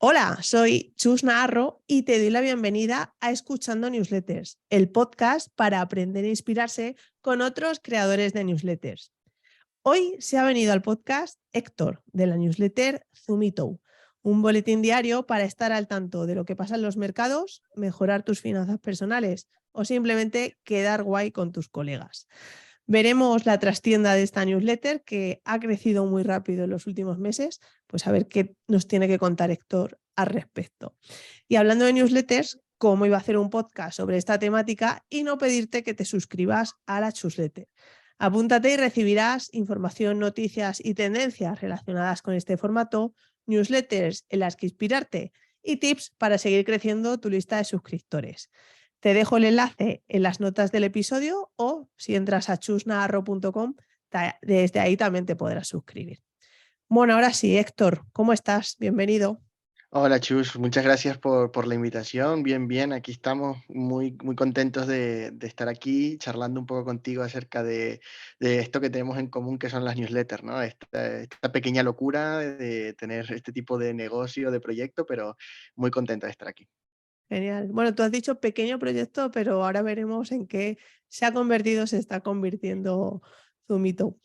Hola, soy Chus Naharro y te doy la bienvenida a Escuchando Newsletters, el podcast para aprender e inspirarse con otros creadores de newsletters. Hoy se ha venido al podcast Héctor, de la newsletter Zumito, un boletín diario para estar al tanto de lo que pasa en los mercados, mejorar tus finanzas personales o simplemente quedar guay con tus colegas. Veremos la trastienda de esta newsletter que ha crecido muy rápido en los últimos meses, pues a ver qué nos tiene que contar Héctor al respecto. Y hablando de newsletters, cómo iba a hacer un podcast sobre esta temática y no pedirte que te suscribas a la newsletter. Apúntate y recibirás información, noticias y tendencias relacionadas con este formato, newsletters en las que inspirarte y tips para seguir creciendo tu lista de suscriptores. Te dejo el enlace en las notas del episodio o si entras a chusnaharro.com, desde ahí también te podrás suscribir. Bueno, ahora sí, Héctor, ¿cómo estás? Bienvenido. Hola Chus, muchas gracias por la invitación. Bien, bien, aquí estamos muy contentos de estar aquí charlando un poco contigo acerca de esto que tenemos en común, que son las newsletters, ¿no? Esta pequeña locura de tener este tipo de negocio, de proyecto, pero muy contento de estar aquí. Genial. Bueno, tú has dicho pequeño proyecto, pero ahora veremos en qué se ha convertido, se está convirtiendo Zumito.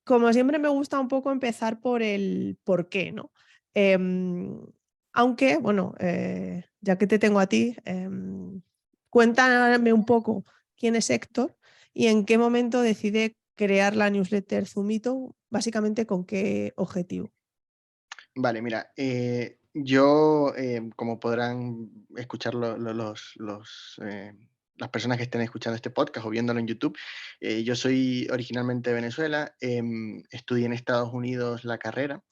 Como siempre me gusta un poco empezar por el por qué, ¿no? Em, Aunque, bueno, ya que te tengo a ti, cuéntame un poco quién es Héctor y en qué momento decide crear la newsletter Zumito, básicamente con qué objetivo. Vale, mira, yo, como podrán escuchar las personas que estén escuchando este podcast o viéndolo en YouTube, yo soy originalmente de Venezuela, estudié en Estados Unidos la carrera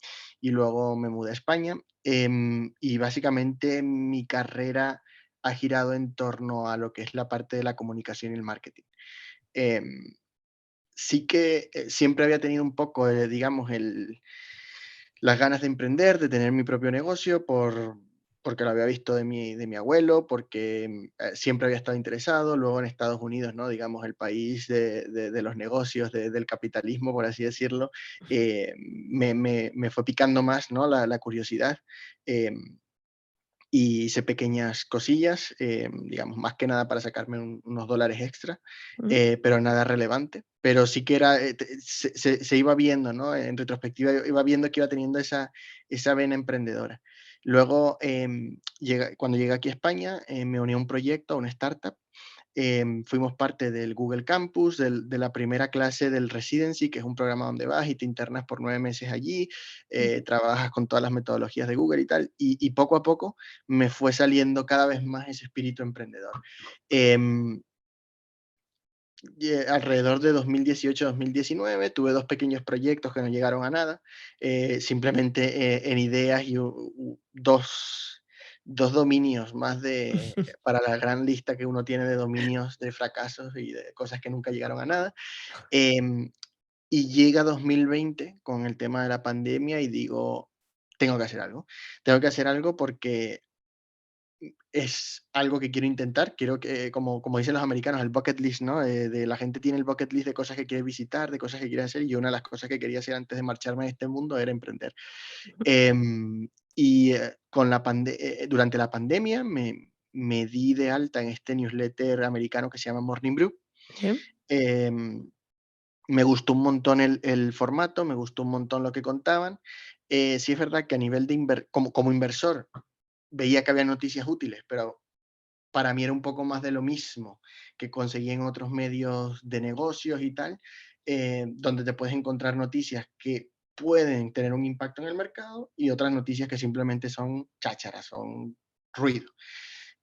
y luego me mudé a España, y básicamente mi carrera ha girado en torno a lo que es la parte de la comunicación y el marketing. Em, Sí que siempre había tenido un poco, digamos, las ganas de emprender, de tener mi propio negocio, porque lo había visto de mi abuelo, porque siempre había estado interesado. Luego en Estados Unidos, ¿no? Digamos, el país de los negocios, del capitalismo, por así decirlo, me fue picando más, ¿no? La curiosidad. Y hice pequeñas cosillas, digamos, más que nada para sacarme unos dólares extra, Ujú. pero nada relevante. Pero sí que era, se iba viendo, ¿no? En retrospectiva iba viendo que iba teniendo esa vena emprendedora. Luego, cuando llegué aquí a España, me uní a un proyecto, a una startup. Fuimos parte del Google Campus, de la primera clase del Residency, que es un programa donde vas y te internas por 9 meses allí, Ujú. trabajas con todas las metodologías de Google y tal, y poco a poco me fue saliendo cada vez más ese espíritu emprendedor. Em, Alrededor de 2018-2019 tuve dos pequeños proyectos que no llegaron a nada, simplemente en ideas y dos dominios más para la gran lista que uno tiene de dominios de fracasos y de cosas que nunca llegaron a nada. Em, y llega 2020 con el tema de la pandemia y digo, tengo que hacer algo. Tengo que hacer algo porque es algo que quiero intentar. Quiero que, como dicen los americanos, el bucket list, ¿no? De la gente tiene el bucket list de cosas que quiere visitar, de cosas que quiere hacer, y yo una de las cosas que quería hacer antes de marcharme de este mundo era emprender. Y durante la pandemia me di de alta en este newsletter americano que se llama Morning Brew. Bien. Em, Me gustó un montón el formato, me gustó un montón lo que contaban. Sí es verdad que a nivel como inversor veía que había noticias útiles, pero para mí era un poco más de lo mismo que conseguí en otros medios de negocios y tal, donde te puedes encontrar noticias que pueden tener un impacto en el mercado y otras noticias que simplemente son chácharas, son ruido.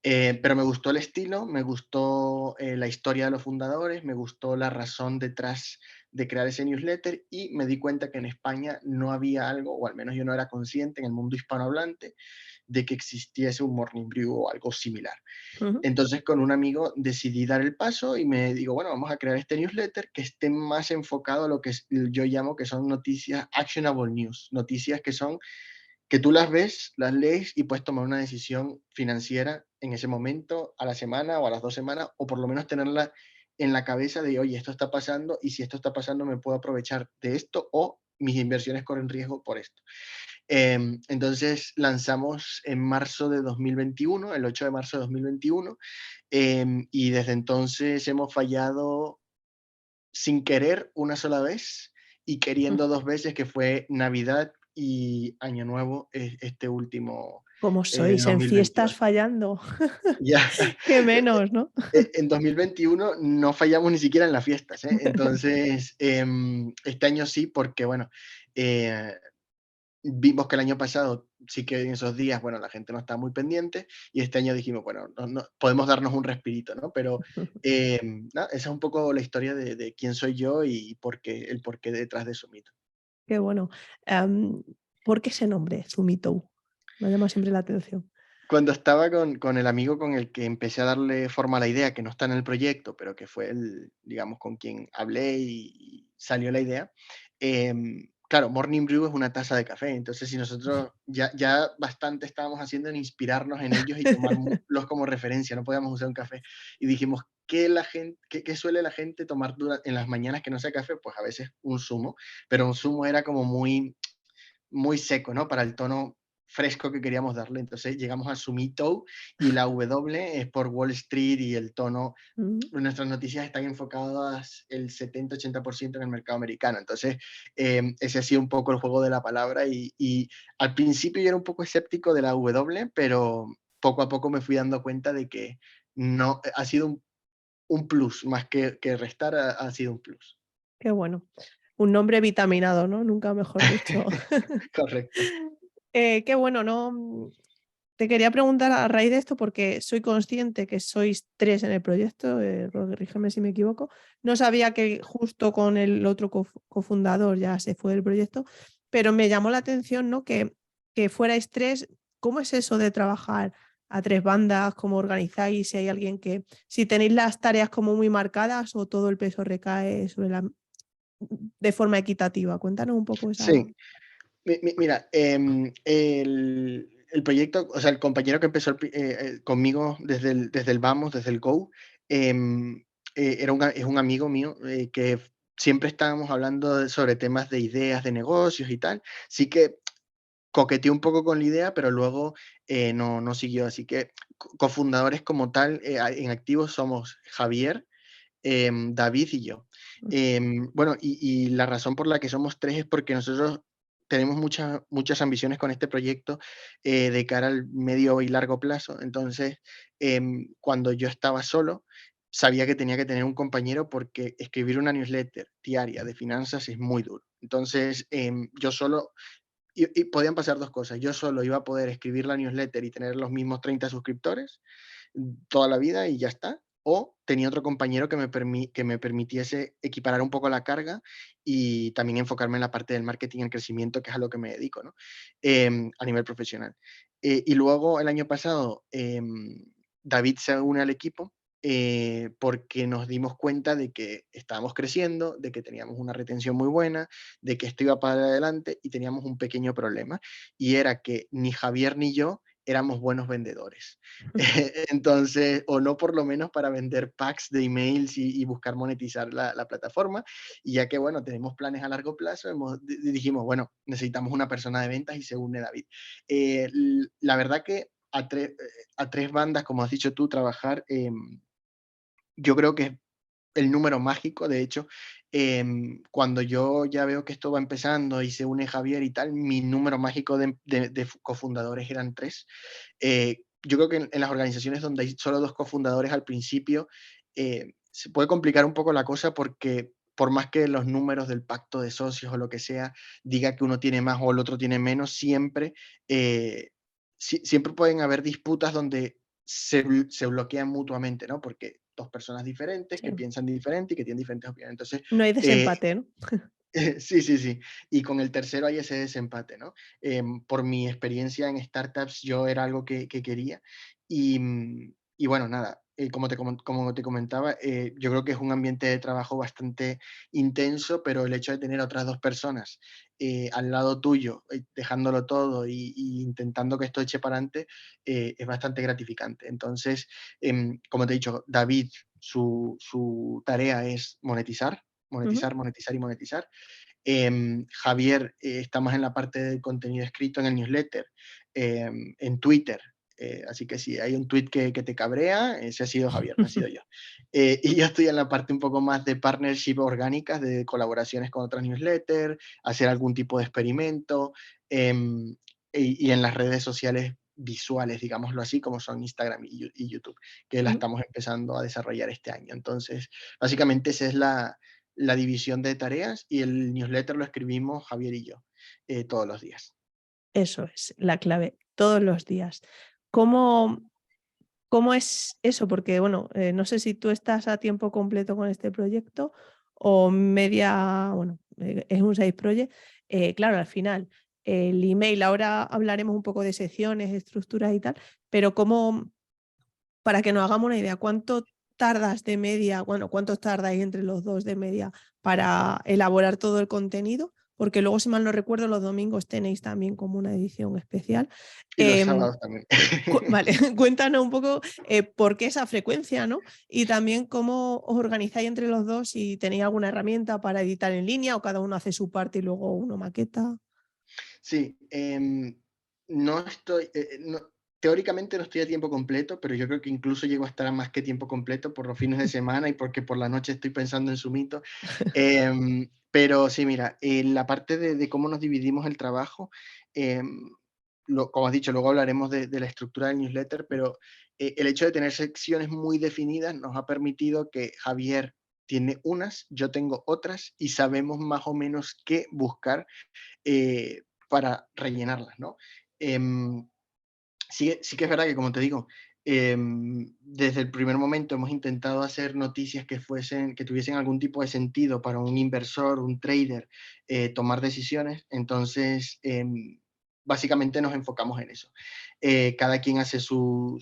Pero me gustó el estilo, me gustó la historia de los fundadores, me gustó la razón detrás de crear ese newsletter y me di cuenta que en España no había algo, o al menos yo no era consciente en el mundo hispanohablante, de que existiese un Morning Brew o algo similar. Ujú. Entonces, con un amigo decidí dar el paso y me digo, bueno, vamos a crear este newsletter que esté más enfocado a lo que yo llamo que son noticias actionable news, noticias que tú las ves, las lees y puedes tomar una decisión financiera en ese momento, a la semana o a las 2 semanas, o por lo menos tenerla en la cabeza de, oye, esto está pasando y si esto está pasando me puedo aprovechar de esto o mis inversiones corren riesgo por esto. Entonces lanzamos en marzo de 2021, el 8 de marzo de 2021, y desde entonces hemos fallado sin querer una sola vez y queriendo dos veces, que fue Navidad y Año Nuevo, este último ¿Cómo sois en fiestas 2022. fallando? Ya, Qué menos, ¿no? en 2021 no fallamos ni siquiera en las fiestas, ¿eh? Entonces, este año sí, porque bueno, eh, vimos que el año pasado sí que en esos días, bueno, la gente no estaba muy pendiente y este año dijimos, bueno, podemos darnos un respirito, ¿no? Pero nada, esa es un poco la historia de quién soy yo y el porqué detrás de Sumito. Qué bueno. Em, ¿Por qué ese nombre, Zumitou? Me ha llamado siempre la atención. Cuando estaba con el amigo con el que empecé a darle forma a la idea, que no está en el proyecto, pero que fue el, digamos, con quien hablé y salió la idea, claro, Morning Brew es una taza de café, entonces si nosotros ya bastante estábamos haciendo en inspirarnos en ellos y tomarlos como referencia, no podíamos usar un café. Y dijimos, ¿qué suele la gente tomar en las mañanas que no sea café? Pues a veces un zumo, pero un zumo era como muy seco, ¿no? Para el tono fresco que queríamos darle. Entonces llegamos a Sumito y la W es por Wall Street y el tono, Mm, nuestras noticias están enfocadas el 70-80% en el mercado americano. Entonces, ese ha sido un poco el juego de la palabra y al principio yo era un poco escéptico de la W, pero poco a poco me fui dando cuenta de que no, ha sido un plus, más que restar, ha sido un plus. qué bueno. Un nombre vitaminado, ¿no? Nunca mejor dicho. Correcto. Qué bueno, ¿no? Te quería preguntar a raíz de esto, porque soy consciente que sois 3 en el proyecto, corrígeme si me equivoco. No sabía que justo con el otro cofundador ya se fue del proyecto, pero me llamó la atención, ¿no? Que fuerais 3. ¿Cómo es eso de trabajar a 3 bandas? ¿Cómo organizáis? Si hay alguien si tenéis las tareas como muy marcadas o todo el peso recae sobre de forma equitativa. Cuéntanos un poco esa. Sí. Mira, el proyecto, o sea, el compañero que empezó conmigo desde el vamos, desde el Go, em, es un amigo mío que siempre estábamos hablando sobre temas de ideas de negocios y tal. Sí que coqueteó un poco con la idea, pero luego no siguió. Así que cofundadores como tal en activo somos Javier, David y yo. Bueno, y la razón por la que somos 3 es porque nosotros tenemos muchas ambiciones con este proyecto de cara al medio y largo plazo. Entonces, cuando yo estaba solo, sabía que tenía que tener un compañero porque escribir una newsletter diaria de finanzas es muy duro. Entonces, yo solo, y podían pasar dos cosas. Yo solo iba a poder escribir la newsletter y tener los mismos 30 suscriptores toda la vida y ya está. O tenía otro compañero que me permitiese equiparar un poco la carga y también enfocarme en la parte del marketing y el crecimiento, que es a lo que me dedico, ¿no? A nivel profesional. Y luego el año pasado, David se une al equipo porque nos dimos cuenta de que estábamos creciendo, de que teníamos una retención muy buena, de que esto iba para adelante y teníamos un pequeño problema y era que ni Javier ni yo éramos buenos vendedores. Entonces, o no por lo menos para vender packs de emails y buscar monetizar la plataforma. Y ya que, bueno, tenemos planes a largo plazo, dijimos, bueno, necesitamos una persona de ventas y se une David. La verdad que a tres bandas, como has dicho tú, trabajar, yo creo que es el número mágico. De hecho, cuando yo ya veo que esto va empezando y se une Javier y tal, mi número mágico de cofundadores eran 3. Yo creo que en las organizaciones donde hay solo 2 cofundadores al principio, se puede complicar un poco la cosa porque por más que los números del pacto de socios o lo que sea diga que uno tiene más o el otro tiene menos, eh, siempre pueden haber disputas donde se bloquean mutuamente, ¿no? Porque 2 personas diferentes que Sí. piensan diferente y que tienen diferentes opiniones. Entonces, No hay eh, desempate, ¿no? sí, sí, sí. Y con el tercero hay ese desempate, ¿no? Por mi experiencia en startups, yo era algo que quería. Y bueno, nada, como te comentaba, yo creo que es un ambiente de trabajo bastante intenso, pero el hecho de tener otras dos personas al lado tuyo, dejándolo todo y intentando que esto eche para adelante, es bastante gratificante. Entonces, como te he dicho, David, su tarea es monetizar, Ujú. monetizar, monetizar y monetizar. Javier está más en la parte de contenido escrito en el newsletter, en Twitter. Así que si hay un tweet que te cabrea, ese ha sido Javier, no ha sido yo. Y yo estoy en la parte un poco más de partnership orgánicas, de colaboraciones con otras newsletters, hacer algún tipo de experimento, y en las redes sociales visuales, digámoslo así, como son Instagram y YouTube, que la Ujú. estamos empezando a desarrollar este año. Entonces, básicamente esa es la división de tareas, y el newsletter lo escribimos Javier y yo todos los días. Eso es la clave, todos los días. ¿Cómo, cómo es eso? Porque, bueno, no sé si tú estás a tiempo completo con este proyecto o media, bueno, es un side project. Claro, al final, el email, ahora hablaremos un poco de secciones, estructuras y tal, pero ¿cómo, para que nos hagamos una idea, cuánto tardas de media, bueno, cuánto tardáis entre los dos de media para elaborar todo el contenido? Porque luego, si mal no recuerdo, los domingos tenéis también como una edición especial. Y los Em, sábados también. Vale, cuéntanos un poco por qué esa frecuencia, ¿no? Y también cómo os organizáis entre los dos, si tenéis alguna herramienta para editar en línea o cada uno hace su parte y luego uno maqueta. Sí, no estoy, teóricamente no estoy a tiempo completo, pero yo creo que incluso llego a estar a más que tiempo completo por los fines de semana y porque por la noche estoy pensando en Sumito. Pero sí, mira, la parte de cómo nos dividimos el trabajo, em, como has dicho, luego hablaremos de la estructura del newsletter, pero el hecho de tener secciones muy definidas nos ha permitido que Javier tiene unas, yo tengo otras, y sabemos más o menos qué buscar para rellenarlas, ¿no? Em, sí que es verdad que, como te digo, desde el primer momento hemos intentado hacer noticias que tuviesen algún tipo de sentido para un inversor, un trader, tomar decisiones. Entonces, básicamente nos enfocamos en eso. Cada quien hace su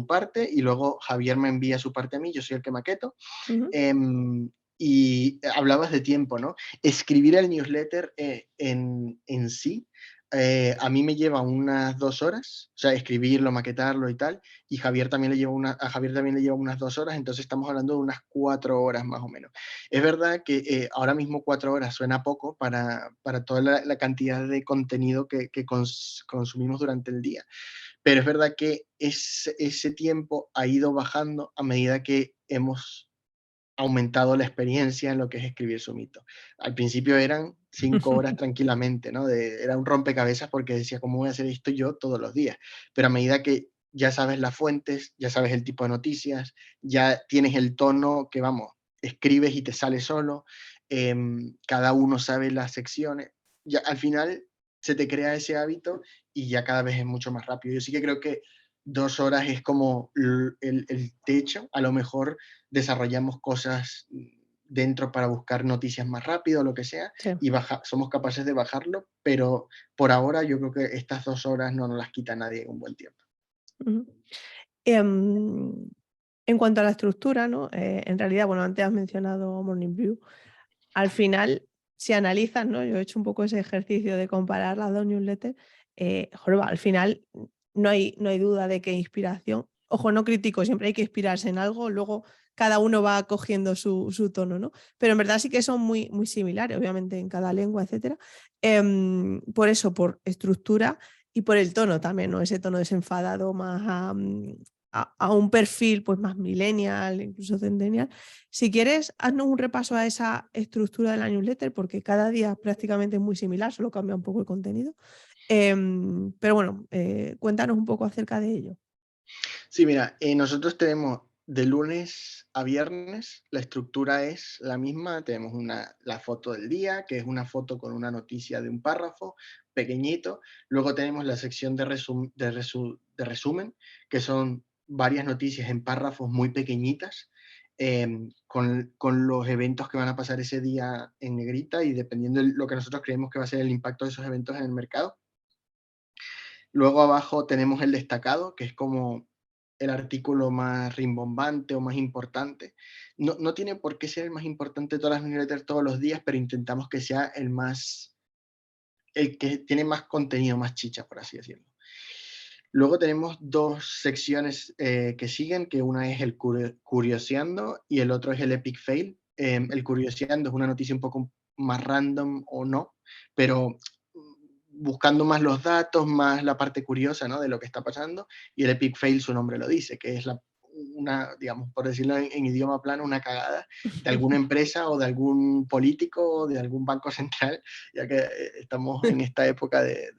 parte, y luego Javier me envía su parte a mí, yo soy el que maqueto. Ujú. Y hablabas de tiempo, ¿no? Escribir el newsletter en sí, a mí me lleva unas 2 horas, o sea, escribirlo, maquetarlo y tal, y a Javier también le lleva unas 2 horas, entonces estamos hablando de unas 4 horas más o menos. Es verdad que ahora mismo 4 horas suena poco para toda la cantidad de contenido que consumimos durante el día, pero es verdad que ese tiempo ha ido bajando a medida que hemos aumentado la experiencia en lo que es escribir su mito. Al principio eran 5 horas tranquilamente, ¿no? Era un rompecabezas porque decía, ¿cómo voy a hacer esto yo todos los días? Pero a medida que ya sabes las fuentes, ya sabes el tipo de noticias, ya tienes el tono que, vamos, escribes y te sale solo, cada uno sabe las secciones, ya al final se te crea ese hábito y ya cada vez es mucho más rápido. Yo sí que creo que 2 horas es como el techo. A lo mejor desarrollamos cosas dentro para buscar noticias más rápido o lo que sea, Sí. y somos capaces de bajarlo, pero por ahora yo creo que estas 2 horas no nos las quita nadie en un buen tiempo. Ujú. Em, en cuanto a la estructura, ¿no? En realidad, bueno, antes has mencionado Morning Brew. Al final, si analizas, ¿no? Yo he hecho un poco ese ejercicio de comparar las dos newsletters. Joroba, al final no hay duda de que inspiración, ojo, no critico, siempre hay que inspirarse en algo, luego cada uno va cogiendo su tono, ¿no? Pero en verdad sí que son muy, muy similares, obviamente en cada lengua, etcétera. Por eso, por estructura y por el tono también, ¿no? Ese tono desenfadado más a un perfil pues más millennial, incluso centennial. Si quieres, haznos un repaso a esa estructura de la newsletter, porque cada día prácticamente es muy similar, solo cambia un poco el contenido. Pero bueno, cuéntanos un poco acerca de ello. Sí, mira, nosotros tenemos de lunes a viernes, la estructura es la misma, tenemos la foto del día, que es una foto con una noticia de un párrafo pequeñito, luego tenemos la sección de resumen, que son varias noticias en párrafos muy pequeñitas, con los eventos que van a pasar ese día en negrita, y dependiendo de lo que nosotros creemos que va a ser el impacto de esos eventos en el mercado. Luego abajo tenemos el destacado, que es como el artículo más rimbombante o más importante. No tiene por qué ser el más importante de todas las newsletters todos los días, pero intentamos que sea el que tiene más contenido, más chicha, por así decirlo. Luego tenemos dos secciones que siguen, que una es el curioseando y el otro es el epic fail. El curioseando es una noticia un poco más random o no, pero buscando más los datos, más la parte curiosa, ¿no?, de lo que está pasando, y el epic fail, su nombre lo dice, que es una, digamos, por decirlo en idioma plano, una cagada de alguna empresa o de algún político o de algún banco central, ya que estamos en esta época de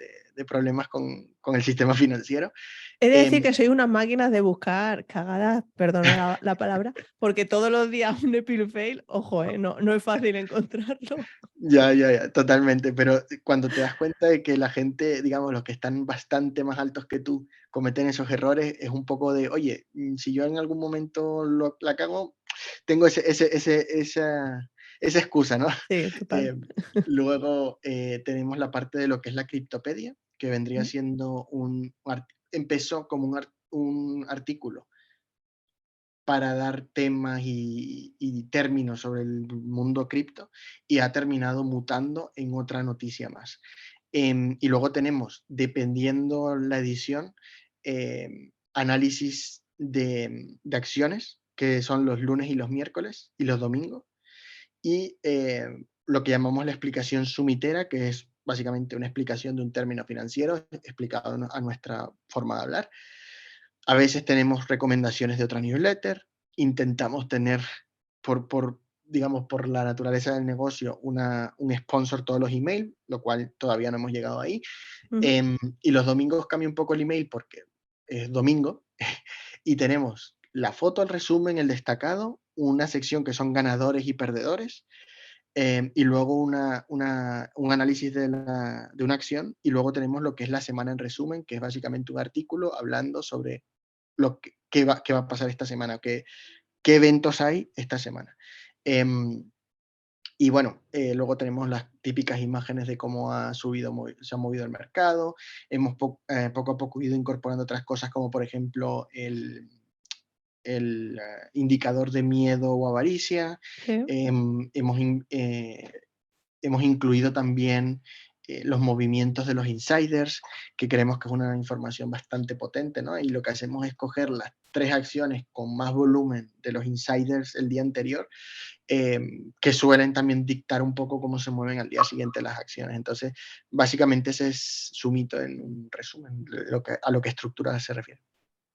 problemas con el sistema financiero. He de decir Em, que soy unas máquinas de buscar cagadas, perdona la palabra, porque todos los días un epic fail, ojo, no es fácil encontrarlo. ya, totalmente, pero cuando te das cuenta de que la gente, digamos, los que están bastante más altos que tú, cometen esos errores, es un poco de, oye, si yo en algún momento la cago, tengo esa excusa, ¿no? Sí, total. Eh, luego tenemos la parte de lo que es la criptopedia, que vendría Mm, siendo empezó como un artículo para dar temas y términos sobre el mundo cripto, y ha terminado mutando en otra noticia más. Y luego tenemos, dependiendo la edición, análisis de acciones, que son los lunes y los miércoles y los domingos, y lo que llamamos la explicación sumitera, que es básicamente una explicación de un término financiero explicado a nuestra forma de hablar. A veces tenemos recomendaciones de otra newsletter, intentamos tener, digamos, por la naturaleza del negocio, un sponsor todos los emails, lo cual todavía no hemos llegado ahí. ujú. Y los domingos cambia un poco el email porque es domingo y tenemos la foto, el resumen, el destacado, una sección que son ganadores y perdedores, y luego un análisis de una acción, y luego tenemos lo que es la semana en resumen, que es básicamente un artículo hablando sobre qué va a pasar esta semana, qué eventos hay esta semana. Y bueno, luego tenemos las típicas imágenes de cómo se ha movido el mercado. Hemos poco a poco ido incorporando otras cosas, como por ejemplo el indicador de miedo o avaricia. Sí. Em, hemos, in- eh, Hemos incluido también los movimientos de los insiders, que creemos que es una información bastante potente, ¿no? Y lo que hacemos es coger las 3 acciones con más volumen de los insiders el día anterior, que suelen también dictar un poco cómo se mueven al día siguiente las acciones. Entonces, básicamente ese es su mito en un resumen, a lo que estructura se refiere.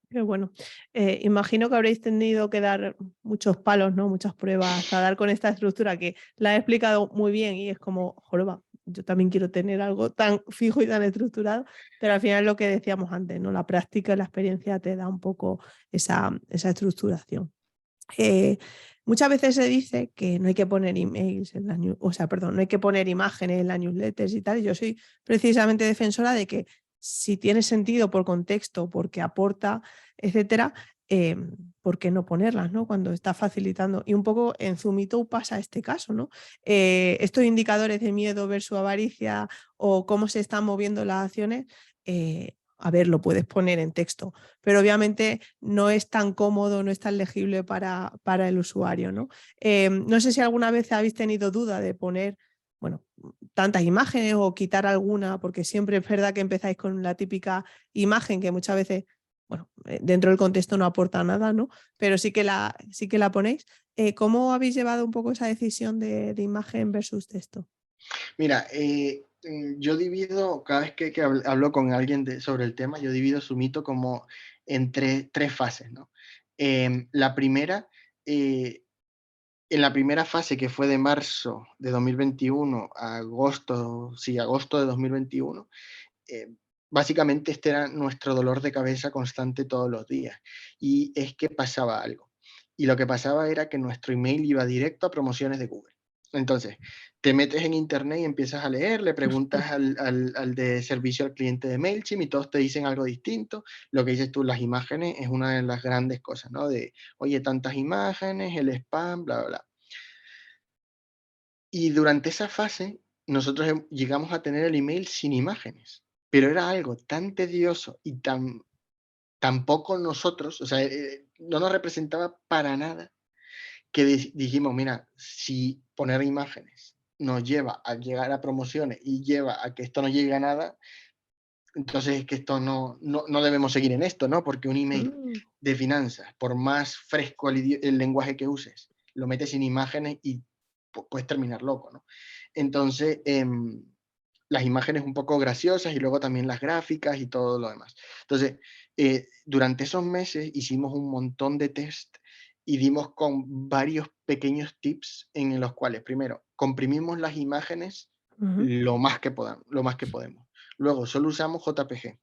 Qué bueno. Imagino que habréis tenido que dar muchos palos, ¿no? Muchas pruebas hasta dar con esta estructura que la he explicado muy bien y es como, joroba, yo también quiero tener algo tan fijo y tan estructurado, pero al final lo que decíamos antes, ¿no? La práctica y la experiencia te da un poco esa estructuración. Muchas veces se dice que no hay que poner emails en la o sea, perdón, no hay que poner imágenes en las newsletters y tal. Yo soy precisamente defensora de que si tiene sentido por contexto, porque aporta, etcétera, eh, ¿por qué no ponerlas, ¿no? Cuando está facilitando. Y un poco en Zumito pasa este caso, ¿no? Estos indicadores de miedo versus avaricia o cómo se están moviendo las acciones, a ver, lo puedes poner en texto, pero obviamente no es tan cómodo, no es tan legible para el usuario, ¿no? No sé si alguna vez habéis tenido duda de poner, bueno, tantas imágenes o quitar alguna, porque siempre es verdad que empezáis con la típica imagen que muchas veces, bueno, dentro del contexto no aporta nada, ¿no? Pero sí que la ponéis. ¿Cómo habéis llevado un poco esa decisión de imagen versus texto? Mira, yo divido, cada vez que hablo con alguien sobre el tema, yo divido su mito como en tres fases, ¿no? La primera, eh, en la primera fase, que fue de marzo de 2021 a agosto, sí, agosto de 2021, eh, básicamente este era nuestro dolor de cabeza constante todos los días. Y es que pasaba algo. Y lo que pasaba era que nuestro email iba directo a promociones de Google. Entonces, te metes en internet y empiezas a leer, le preguntas al de servicio al cliente de MailChimp y todos te dicen algo distinto. Lo que dices tú, las imágenes es una de las grandes cosas, ¿no? De, oye, tantas imágenes, el spam, bla, bla, bla. Y durante esa fase, nosotros llegamos a tener el email sin imágenes, pero era algo tan tedioso y tan poco nosotros, o sea, no nos representaba para nada, que dijimos, mira, si poner imágenes nos lleva a llegar a promociones y lleva a que esto no llegue a nada, entonces es que esto no debemos seguir en esto, ¿no? Porque un email Mm. de finanzas, por más fresco el lenguaje que uses, lo metes sin imágenes y puedes terminar loco, ¿no? Entonces, las imágenes un poco graciosas y luego también las gráficas y todo lo demás. Entonces, durante esos meses hicimos un montón de test y dimos con varios pequeños tips en los cuales, primero, comprimimos las imágenes Ujú. lo más que podemos. Luego, solo usamos JPG.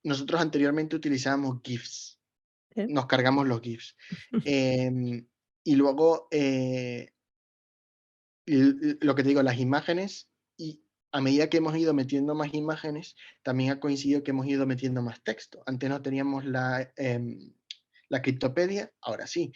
Nosotros anteriormente utilizábamos GIFs, Sí. nos cargamos los GIFs. Y luego, lo que te digo, las imágenes, y a medida que hemos ido metiendo más imágenes, también ha coincidido que hemos ido metiendo más texto. Antes no teníamos la criptopedia, ahora sí.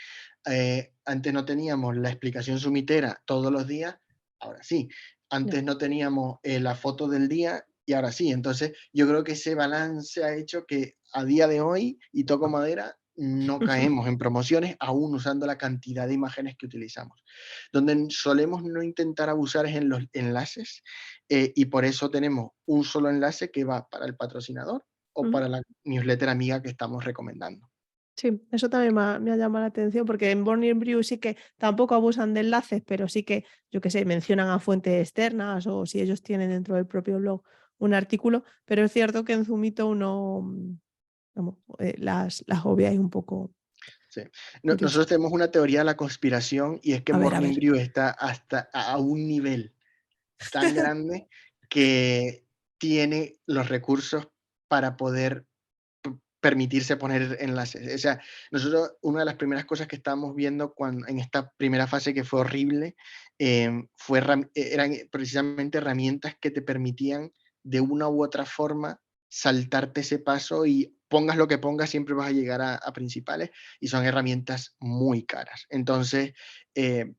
Antes no teníamos la explicación sumitera todos los días, ahora sí. Ya. Antes no teníamos la foto del día y ahora sí. Entonces, yo creo que ese balance ha hecho que a día de hoy, y toco madera, no caemos en promociones, aún usando la cantidad de imágenes que utilizamos. Donde solemos no intentar abusar es en los enlaces, y por eso tenemos un solo enlace que va para el patrocinador o Ujú. para la newsletter amiga que estamos recomendando. Sí, eso también me ha llamado la atención porque en Burning Brew sí que tampoco abusan de enlaces, pero sí que, yo qué sé, mencionan a fuentes externas o si ellos tienen dentro del propio blog un artículo, pero es cierto que en Zumito uno, vamos, las obviáis un poco Sí. mucho. Nosotros tenemos una teoría de la conspiración y es que A Morning ver. Brew está hasta a un nivel tan grande que tiene los recursos para poder permitirse poner enlaces. O sea, nosotros, una de las primeras cosas que estábamos viendo en esta primera fase que fue horrible, eran precisamente herramientas que te permitían de una u otra forma saltarte ese paso y pongas lo que pongas, siempre vas a llegar a principales y son herramientas muy caras. Entonces, eh,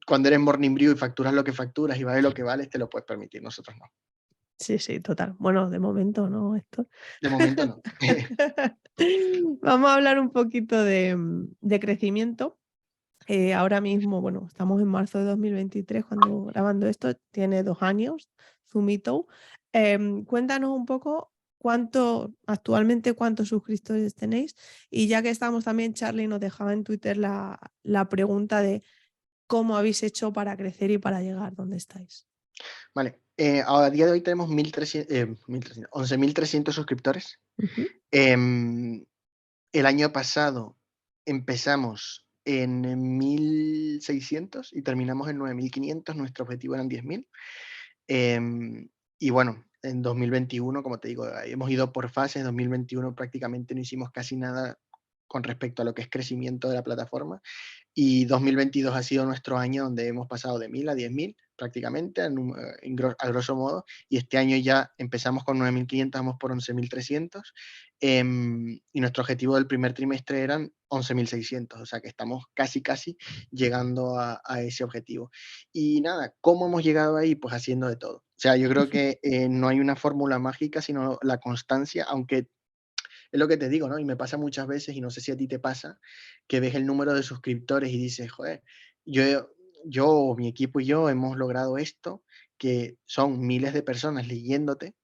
cuando eres Morning Brew y facturas lo que facturas y vale lo que vales, te lo puedes permitir, nosotros no. Sí, sí, total. Bueno, de momento no, esto. De momento no. Vamos a hablar un poquito de crecimiento. Ahora mismo, bueno, estamos en marzo de 2023 cuando grabando esto, tiene 2 años, Zumito. Cuéntanos un poco actualmente cuántos suscriptores tenéis y ya que estamos también, Charlie nos dejaba en Twitter la pregunta de cómo habéis hecho para crecer y para llegar donde estáis. Vale, a día de hoy tenemos 11.300 suscriptores. Ujú. Em, el año pasado empezamos en 1.600 y terminamos en 9.500. Nuestro objetivo eran 10.000. Y bueno, en 2021, como te digo, hemos ido por fases. En 2021 prácticamente no hicimos casi nada con respecto a lo que es crecimiento de la plataforma. Y 2022 ha sido nuestro año donde hemos pasado de 1.000 a 10.000 prácticamente, a grosso modo, y este año ya empezamos con 9.500, vamos por 11.300, y nuestro objetivo del primer trimestre eran 11.600, o sea que estamos casi llegando a ese objetivo. Y nada, ¿cómo hemos llegado ahí? Pues haciendo de todo. O sea, yo creo que no hay una fórmula mágica, sino la constancia, aunque es lo que te digo, ¿no? Y me pasa muchas veces, y no sé si a ti te pasa, que ves el número de suscriptores y dices, joder, yo, mi equipo y yo hemos logrado esto, que son miles de personas leyéndote,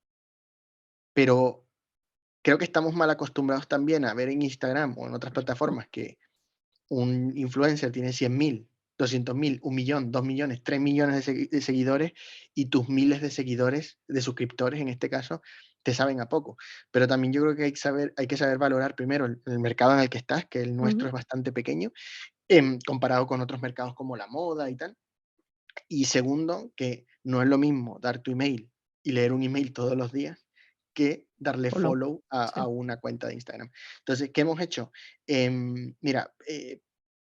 pero creo que estamos mal acostumbrados también a ver en Instagram o en otras plataformas que un influencer tiene 100.000, 200.000, 1.000.000, 2.000.000, 3.000.000 de seguidores, y tus miles de seguidores, de suscriptores en este caso, te saben a poco. Pero también yo creo que hay que saber valorar primero el mercado en el que estás, que el nuestro Ujú. es bastante pequeño, comparado con otros mercados como la moda y tal. Y segundo, que no es lo mismo dar tu email y leer un email todos los días que darle Follow. follow a Sí. una cuenta de Instagram. Entonces, ¿qué hemos hecho? Mira,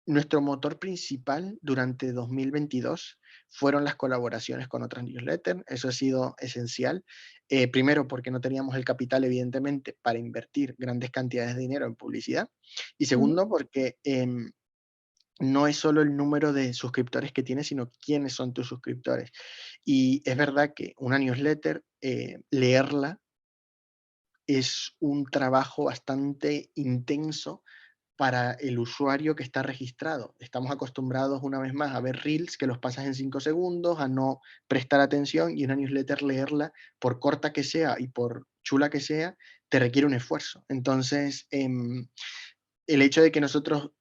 nuestro motor principal durante 2022 fueron las colaboraciones con otras newsletters. Eso ha sido esencial. Primero, porque no teníamos el capital, evidentemente, para invertir grandes cantidades de dinero en publicidad. Y Ujú. segundo, porque no es solo el número de suscriptores que tienes, sino quiénes son tus suscriptores. Y es verdad que una newsletter, leerla es un trabajo bastante intenso para el usuario que está registrado. Estamos acostumbrados, una vez más, a ver reels que los pasas en 5 segundos, a no prestar atención, y una newsletter leerla, por corta que sea y por chula que sea, te requiere un esfuerzo. Entonces, el hecho de que nosotros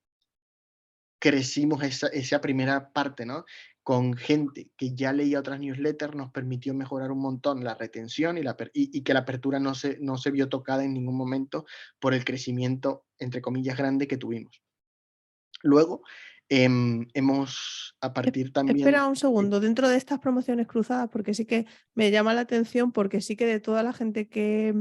crecimos esa primera parte, ¿no? Con gente que ya leía otras newsletters, nos permitió mejorar un montón la retención y que la apertura no se vio tocada en ningún momento por el crecimiento, entre comillas, grande que tuvimos. Luego, hemos, a partir también... Espera un segundo, dentro de estas promociones cruzadas, porque sí que me llama la atención, porque sí que de toda la gente que he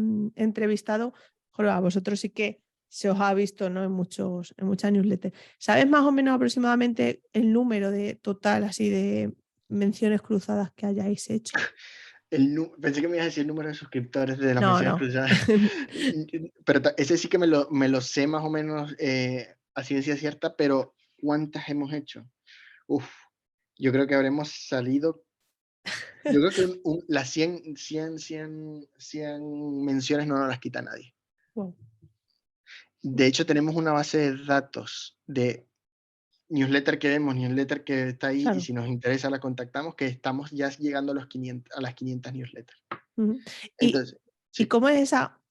entrevistado, joder, a vosotros sí que se os ha visto, ¿no? en muchas newsletters. ¿Sabes más o menos aproximadamente el número de total así de menciones cruzadas que hayáis hecho? Pensé que me ibas a decir el número de suscriptores de las No, menciones no. cruzadas, pero ese sí que me lo sé más o menos a ciencia cierta, pero ¿cuántas hemos hecho? Uf, yo creo que habremos salido, yo creo que las 100 menciones no nos las quita nadie. Wow. De hecho, tenemos una base de datos de newsletter que vemos, newsletter que está ahí, y Claro. si nos interesa la contactamos, que estamos ya llegando a las 500 newsletters. Ujú. ¿Y, Entonces, y sí. cómo es esa?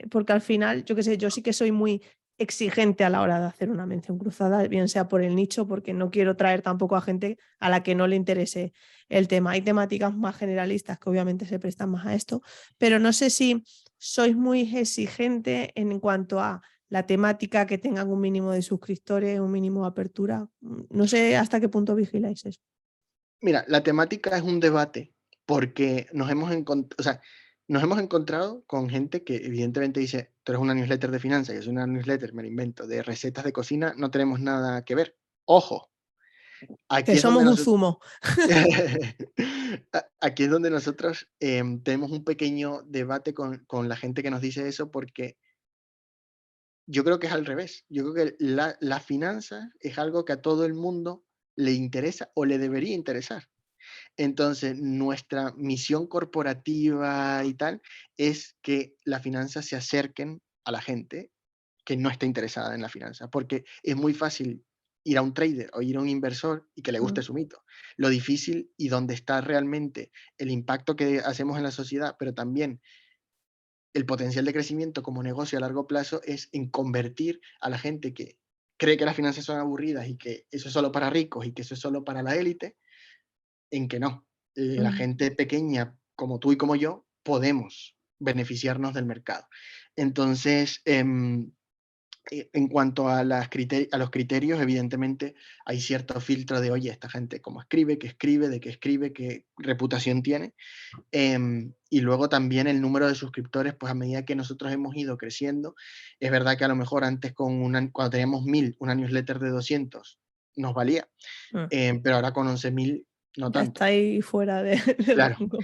Porque al final, yo qué sé, yo sí que soy muy exigente a la hora de hacer una mención cruzada, bien sea por el nicho, porque no quiero traer tampoco a gente a la que no le interese el tema. Hay temáticas más generalistas que obviamente se prestan más a esto, pero no sé si sois muy exigente en cuanto a la temática, que tengan un mínimo de suscriptores, un mínimo de apertura. No sé hasta qué punto vigiláis eso. Mira, la temática es un debate porque nos hemos encontrado con gente que evidentemente dice, tú eres una newsletter de finanzas, yo soy una newsletter, me lo invento, de recetas de cocina, no tenemos nada que ver. Ojo, Que aquí es somos donde un nosotros, zumo. aquí es donde nosotros tenemos un pequeño debate con la gente que nos dice eso, porque yo creo que es al revés. Yo creo que la finanza es algo que a todo el mundo le interesa o le debería interesar. Entonces, nuestra misión corporativa y tal es que las finanzas se acerquen a la gente que no está interesada en la finanza, porque es muy fácil ir a un trader o ir a un inversor y que le guste su mito. Lo difícil y donde está realmente el impacto que hacemos en la sociedad, pero también el potencial de crecimiento como negocio a largo plazo, es en convertir a la gente que cree que las finanzas son aburridas y que eso es solo para ricos y que eso es solo para la élite, en que no. La gente pequeña, como tú y como yo, podemos beneficiarnos del mercado. Entonces, en cuanto a los criterios, evidentemente hay cierto filtro de, oye, esta gente cómo escribe, de qué escribe, qué reputación tiene. Y luego también el número de suscriptores, pues a medida que nosotros hemos ido creciendo, es verdad que a lo mejor antes cuando teníamos 1000, una newsletter de 200 nos valía, pero ahora con 11.000 no Ya tanto. estáis fuera del Claro, rango.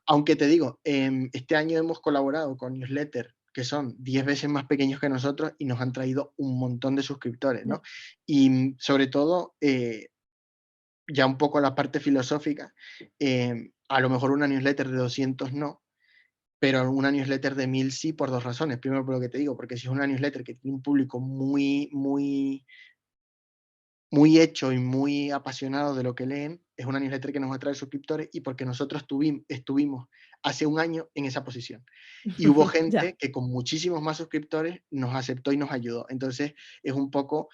aunque te digo, este año hemos colaborado con newsletters que son 10 veces más pequeños que nosotros y nos han traído un montón de suscriptores, ¿no? Y sobre todo, ya un poco la parte filosófica, a lo mejor una newsletter de 200 no, pero una newsletter de 1000 sí, por dos razones. Primero, por lo que te digo, porque si es una newsletter que tiene un público muy, muy, muy hecho y muy apasionado de lo que leen, es una newsletter que nos va a traer suscriptores, y porque nosotros estuvimos hace un año en esa posición. Y hubo Ya. gente que con muchísimos más suscriptores nos aceptó y nos ayudó. Entonces, es un poco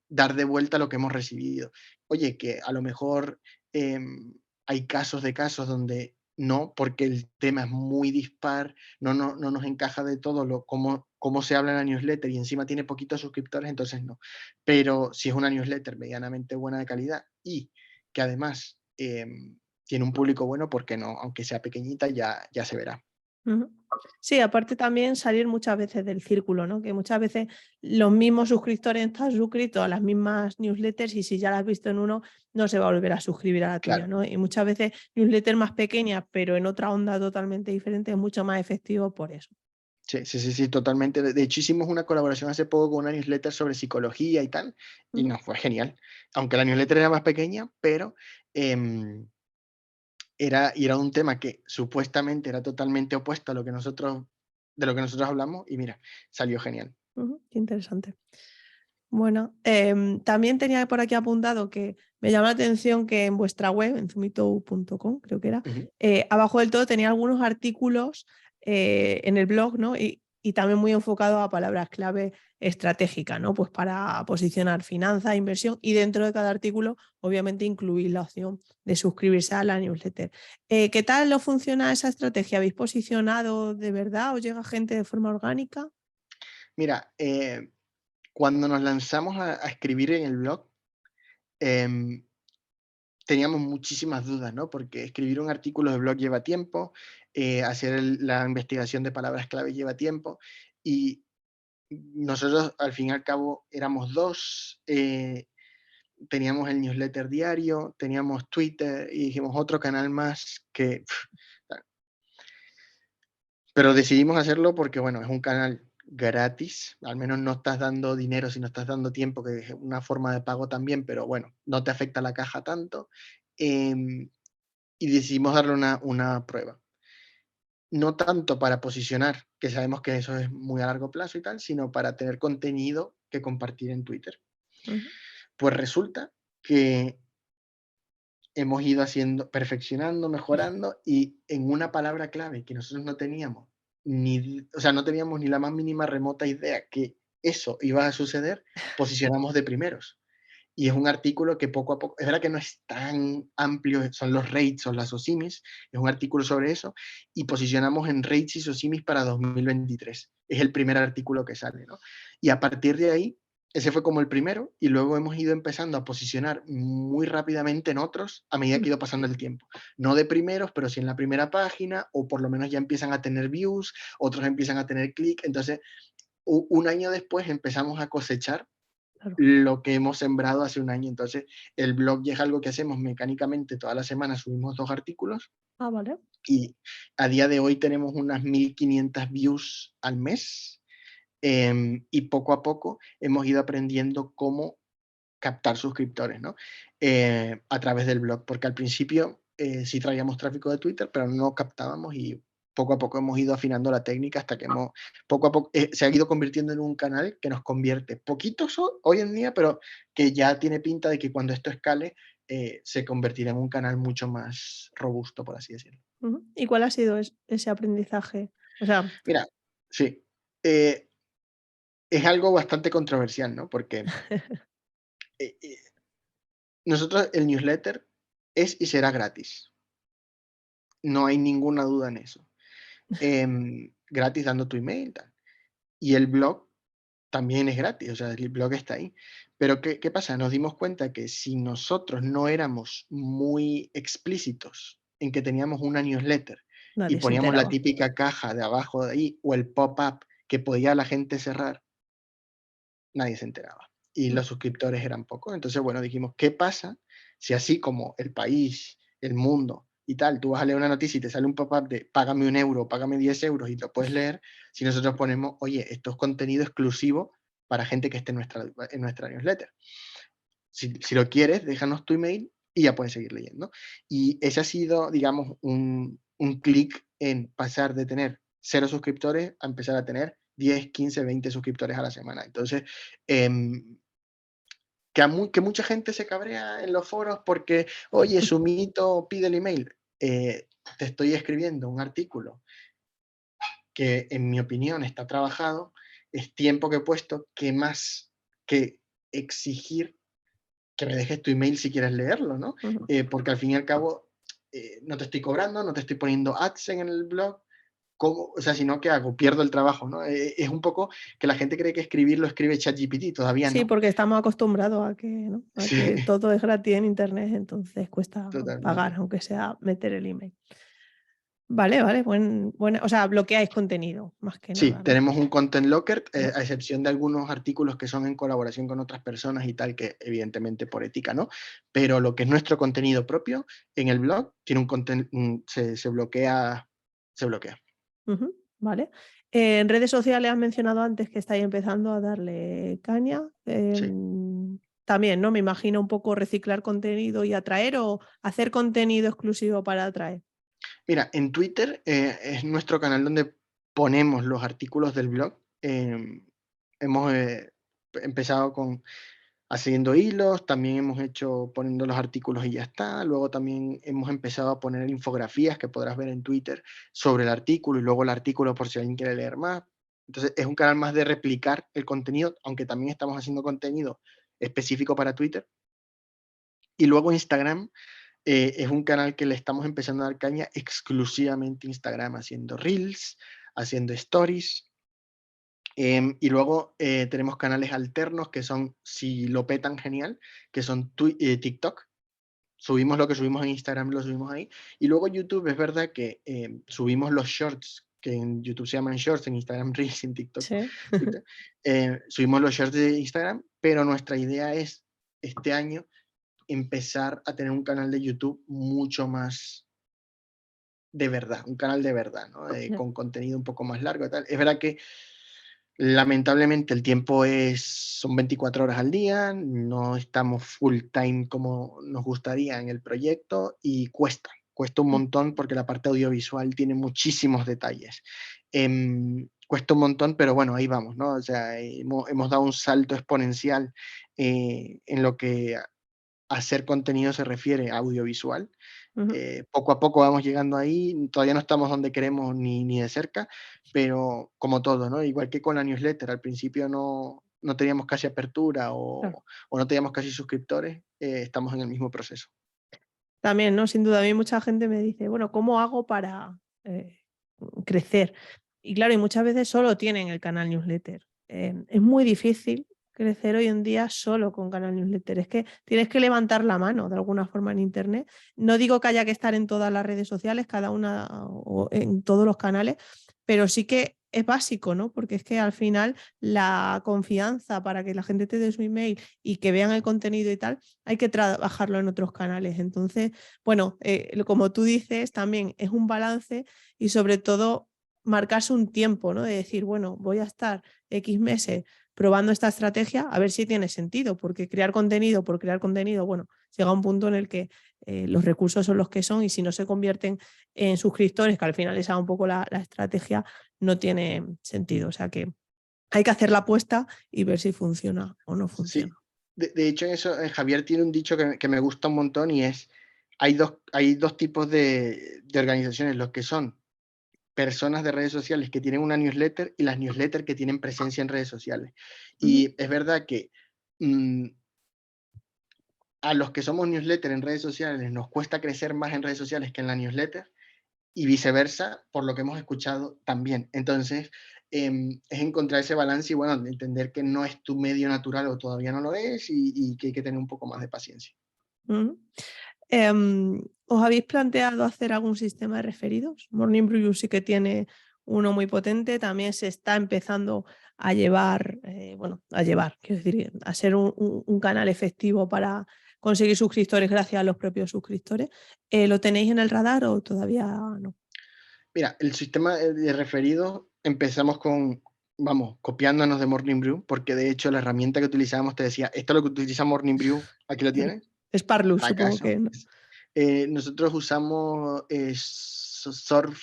dar de vuelta lo que hemos recibido. Oye, que a lo mejor hay casos donde no, porque el tema es muy dispar, no nos encaja de todo cómo se habla en la newsletter y encima tiene poquitos suscriptores, entonces no. Pero si es una newsletter medianamente buena de calidad y que además tiene un público bueno, ¿por qué no? Aunque sea pequeñita, ya se verá. Sí, aparte también salir muchas veces del círculo, ¿no? Que muchas veces los mismos suscriptores están suscritos a las mismas newsletters, y si ya las has visto en uno, no se va a volver a suscribir a la tuya, Claro, ¿no? Y muchas veces newsletters más pequeñas, pero en otra onda totalmente diferente, es mucho más efectivo por eso. sí, totalmente. De hecho, hicimos una colaboración hace poco con una newsletter sobre psicología y tal, y Ujú. nos fue genial. Aunque la newsletter era más pequeña, pero em, era un tema que supuestamente era totalmente opuesto a de lo que nosotros hablamos, y mira, salió genial. Qué interesante. Bueno, también tenía por aquí apuntado que me llama la atención que en vuestra web, en zumito.com, creo que era, Ujú. abajo del todo tenía algunos artículos en el blog, ¿no? Y y también muy enfocado a palabras clave estratégicas, ¿no? Pues para posicionar finanzas, inversión y dentro de cada artículo, obviamente, incluir la opción de suscribirse a la newsletter. ¿Qué tal os funciona esa estrategia? ¿Habéis posicionado de verdad o llega gente de forma orgánica? Mira, cuando nos lanzamos a escribir en el blog, em, teníamos muchísimas dudas, ¿no? Porque escribir un artículo de blog lleva tiempo, hacer la investigación de palabras clave lleva tiempo y nosotros al fin y al cabo éramos dos, teníamos el newsletter diario, teníamos Twitter y dijimos otro canal más que... Pero decidimos hacerlo porque, bueno, es un canal gratis, al menos no estás dando dinero, sino estás dando tiempo, que es una forma de pago también, pero bueno, no te afecta la caja tanto. em, y decidimos darle una prueba. No tanto para posicionar, que sabemos que eso es muy a largo plazo y tal, sino para tener contenido que compartir en Twitter. Ujú. Pues resulta que hemos ido haciendo, perfeccionando, mejorando y en una palabra clave que nosotros no teníamos o sea, no teníamos ni la más mínima remota idea que eso iba a suceder, posicionamos de primeros. Y es un artículo que poco a poco, es verdad que no es tan amplio, son los rates o las SOCIMIs, es un artículo sobre eso, y posicionamos en rates y SOCIMIs para 2023. Es el primer artículo que sale, ¿no? Y a partir de ahí, ese fue como el primero, y luego hemos ido empezando a posicionar muy rápidamente en otros a medida que ha ido pasando el tiempo. No de primeros, pero sí en la primera página, o por lo menos ya empiezan a tener views, otros empiezan a tener clic. Entonces, un año después empezamos a cosechar Claro. lo que hemos sembrado hace un año. Entonces, el blog ya es algo que hacemos mecánicamente toda la semana, subimos 2 artículos Ah, vale. y a día de hoy tenemos unas 1.500 views al mes, y poco a poco hemos ido aprendiendo cómo captar suscriptores, ¿no? A través del blog, porque al principio sí traíamos tráfico de Twitter, pero no captábamos y poco a poco hemos ido afinando la técnica hasta que poco a poco se ha ido convirtiendo en un canal que nos convierte poquitos hoy en día, pero que ya tiene pinta de que cuando esto escale se convertirá en un canal mucho más robusto, por así decirlo. Ujú. ¿Y cuál ha sido ese aprendizaje? O sea, Mira, sí, eh, es algo bastante controversial, ¿no? Porque eh, eh, nosotros el newsletter es y será gratis. No hay ninguna duda en eso. Gratis dando tu email, tal. Y el blog también es gratis, o sea, el blog está ahí. Pero ¿qué pasa? Nos dimos cuenta que si nosotros no éramos muy explícitos en que teníamos una newsletter y nadie se poníamos la enteraba. típica caja de abajo de ahí o el pop-up que podía la gente cerrar, nadie se enteraba. Y Mm. los suscriptores eran pocos. Entonces, bueno, dijimos, ¿qué pasa si así como el país, el mundo y tal, tú vas a leer una noticia y te sale un pop-up de págame 1 euro, págame 10 euros y lo puedes leer, si nosotros ponemos, oye, esto es contenido exclusivo para gente que esté en nuestra newsletter. Si lo quieres, déjanos tu email y ya puedes seguir leyendo. Y ese ha sido, digamos, un clic en pasar de tener 0 suscriptores a empezar a tener 10, 15, 20 suscriptores a la semana. Entonces, em, que mucha gente se cabrea en los foros porque, oye, su mito pide el email. Te estoy escribiendo un artículo que, en mi opinión, está trabajado, es tiempo que he puesto, que más que exigir que me dejes tu email si quieres leerlo, ¿no? Ujú. Porque al fin y al cabo no te estoy cobrando, no te estoy poniendo ads en el blog, ¿cómo? O sea, si no, ¿qué hago? Pierdo el trabajo, ¿no? Es un poco que la gente cree que escribir lo escribe ChatGPT, todavía Sí, no. porque estamos acostumbrados a que, ¿no? A Sí, que todo es gratis en internet, entonces cuesta pagar, totalmente. aunque sea meter el email. Vale, vale, o sea, bloqueáis contenido, más que Sí, nada, ¿no? tenemos un content locker, Mm. a excepción de algunos artículos que son en colaboración con otras personas y tal, que evidentemente por ética no, pero lo que es nuestro contenido propio en el blog tiene se bloquea, se bloquea. Ujú, vale. En redes sociales has mencionado antes que estáis empezando a darle caña. Sí. También, ¿no? Me imagino un poco reciclar contenido y atraer o hacer contenido exclusivo para atraer. Mira, en Twitter es nuestro canal donde ponemos los artículos del blog. Hemos empezado haciendo hilos, también hemos hecho poniendo los artículos y ya está. Luego también hemos empezado a poner infografías que podrás ver en Twitter sobre el artículo y luego el artículo por si alguien quiere leer más. Entonces es un canal más de replicar el contenido, aunque también estamos haciendo contenido específico para Twitter. Y luego Instagram es un canal que le estamos empezando a dar caña exclusivamente a Instagram, haciendo reels, haciendo stories. Y luego tenemos canales alternos que son, si lo petan, genial, que son TikTok. Subimos lo que subimos en Instagram, lo subimos ahí. Y luego YouTube, es verdad que subimos los shorts, que en YouTube se llaman shorts, en Instagram Reels, en TikTok, Sí. Twitter. Subimos los shorts de Instagram, pero nuestra idea es este año empezar a tener un canal de YouTube mucho más de verdad, un canal de verdad, ¿no? Ya. Con contenido un poco más largo y tal. Es verdad que lamentablemente el tiempo son 24 horas al día, no estamos full time como nos gustaría en el proyecto y cuesta un Mm. montón porque la parte audiovisual tiene muchísimos detalles. Cuesta un montón, pero bueno, ahí vamos, ¿no? O sea, hemos dado un salto exponencial en lo que a hacer contenido se refiere audiovisual. Ujú. Poco a poco vamos llegando ahí, todavía no estamos donde queremos ni de cerca, pero como todo, ¿no? Igual que con la newsletter, al principio no teníamos casi apertura Claro. o no teníamos casi suscriptores, estamos en el mismo proceso. También, ¿no? Sin duda, a mí mucha gente me dice, bueno, ¿cómo hago para crecer? Y claro, y muchas veces solo tienen el canal newsletter. Es muy difícil crecer hoy en día solo con canal newsletter. Es que tienes que levantar la mano de alguna forma en Internet. No digo que haya que estar en todas las redes sociales, cada una o en todos los canales, pero sí que es básico, ¿no? Porque es que al final la confianza para que la gente te dé su email y que vean el contenido y tal, hay que trabajarlo en otros canales. Entonces, bueno, como tú dices, también es un balance y sobre todo marcarse un tiempo, ¿no? De decir, bueno, voy a estar X meses probando esta estrategia a ver si tiene sentido, porque crear contenido por crear contenido, bueno, llega un punto en el que los recursos son los que son y si no se convierten en suscriptores, que al final esa un poco la estrategia, no tiene sentido. O sea que hay que hacer la apuesta y ver si funciona o no Sí, funciona. de hecho en eso Javier tiene un dicho que me gusta un montón y es, hay dos tipos de organizaciones, los que son personas de redes sociales que tienen una newsletter y las newsletters que tienen presencia en redes sociales. Ujú. Y es verdad que mm, a los que somos newsletter en redes sociales nos cuesta crecer más en redes sociales que en la newsletter y viceversa, por lo que hemos escuchado también. Entonces, es encontrar ese balance y bueno, entender que no es tu medio natural o todavía no lo es y que hay que tener un poco más de paciencia. Ujú. ¿Os habéis planteado hacer algún sistema de referidos? Morning Brew sí que tiene uno muy potente, también se está empezando a llevar, bueno, a llevar, quiero decir, a ser un canal efectivo para conseguir suscriptores gracias a los propios suscriptores. ¿Lo tenéis en el radar o todavía no? Mira, el sistema de referidos empezamos vamos, copiándonos de Morning Brew, porque de hecho la herramienta que utilizábamos te decía, esto es lo que utiliza Morning Brew, aquí lo tienes, Es Parlus, supongo fracaso. que no. Nosotros usamos Surf,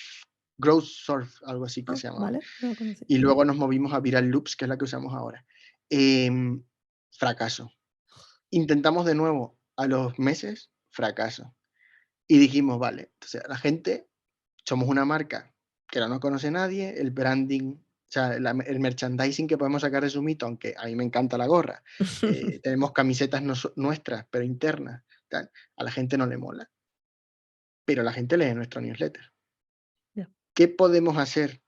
Growth Surf, algo así que Ah, se llama. vale, no lo conocí. Y luego nos movimos a Viral Loops, que es la que usamos ahora. Em, Fracaso. Intentamos de nuevo a los meses, fracaso. Y dijimos, vale, entonces la gente, somos una marca que no nos conoce nadie, el branding, o sea, el merchandising que podemos sacar de Sumito, aunque a mí me encanta la gorra, tenemos camisetas nuestras, pero internas, tal, a la gente no le mola, pero la gente lee nuestro newsletter. Ya. ¿Qué podemos hacer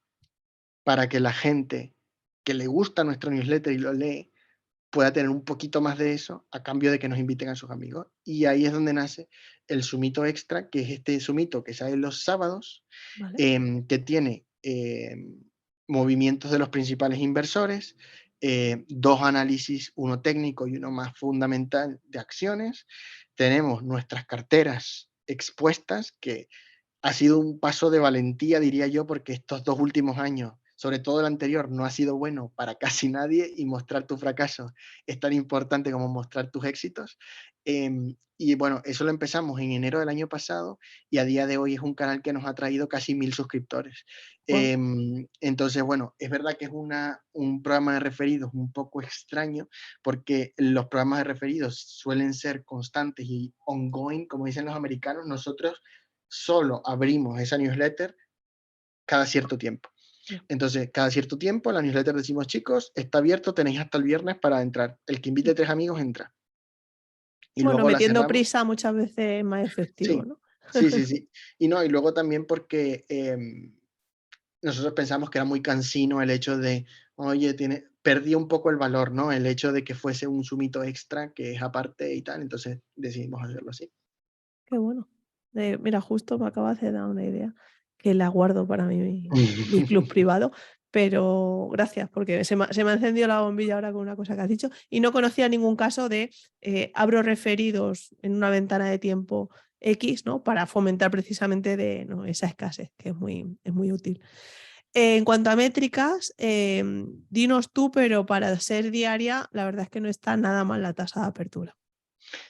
para que la gente que le gusta nuestro newsletter y lo lee pueda tener un poquito más de eso a cambio de que nos inviten a sus amigos? Y ahí es donde nace el Sumito Extra, que es este Sumito que sale los sábados, Vale. que tiene movimientos de los principales inversores, dos análisis, uno técnico y uno más fundamental de acciones. Tenemos nuestras carteras expuestas, que ha sido un paso de valentía, diría yo, porque estos 2 últimos años, sobre todo el anterior, no ha sido bueno para casi nadie y mostrar tu fracaso es tan importante como mostrar tus éxitos. Y bueno, eso lo empezamos en enero del año pasado y a día de hoy es un canal que nos ha traído casi 1000 suscriptores. Guau. Entonces, bueno, es verdad que es un programa de referidos un poco extraño porque los programas de referidos suelen ser constantes y ongoing, como dicen los americanos. Nosotros solo abrimos esa newsletter cada cierto tiempo. Claro. Entonces, cada cierto tiempo en la newsletter decimos, chicos, está abierto, tenéis hasta el viernes para entrar. El que invite 3 amigos entra. Y Bueno, luego la metiendo cerramos. prisa muchas veces es más efectivo, Sí, ¿no? sí, sí, sí. Y no, y luego también porque nosotros pensamos que era muy cansino el hecho de, oye, perdía un poco el valor, ¿no? El hecho de que fuese un sumito extra que es aparte y tal, entonces decidimos hacerlo así. Qué bueno. Mira, justo me acabas de dar una idea que la guardo para mi club privado, pero gracias, porque se me ha encendido la bombilla ahora con una cosa que has dicho y no conocía ningún caso de abro referidos en una ventana de tiempo X, ¿no? Para fomentar precisamente ¿no? esa escasez, que es muy útil. En cuanto a métricas, dinos tú, pero para ser diaria, la verdad es que no está nada mal la tasa de apertura.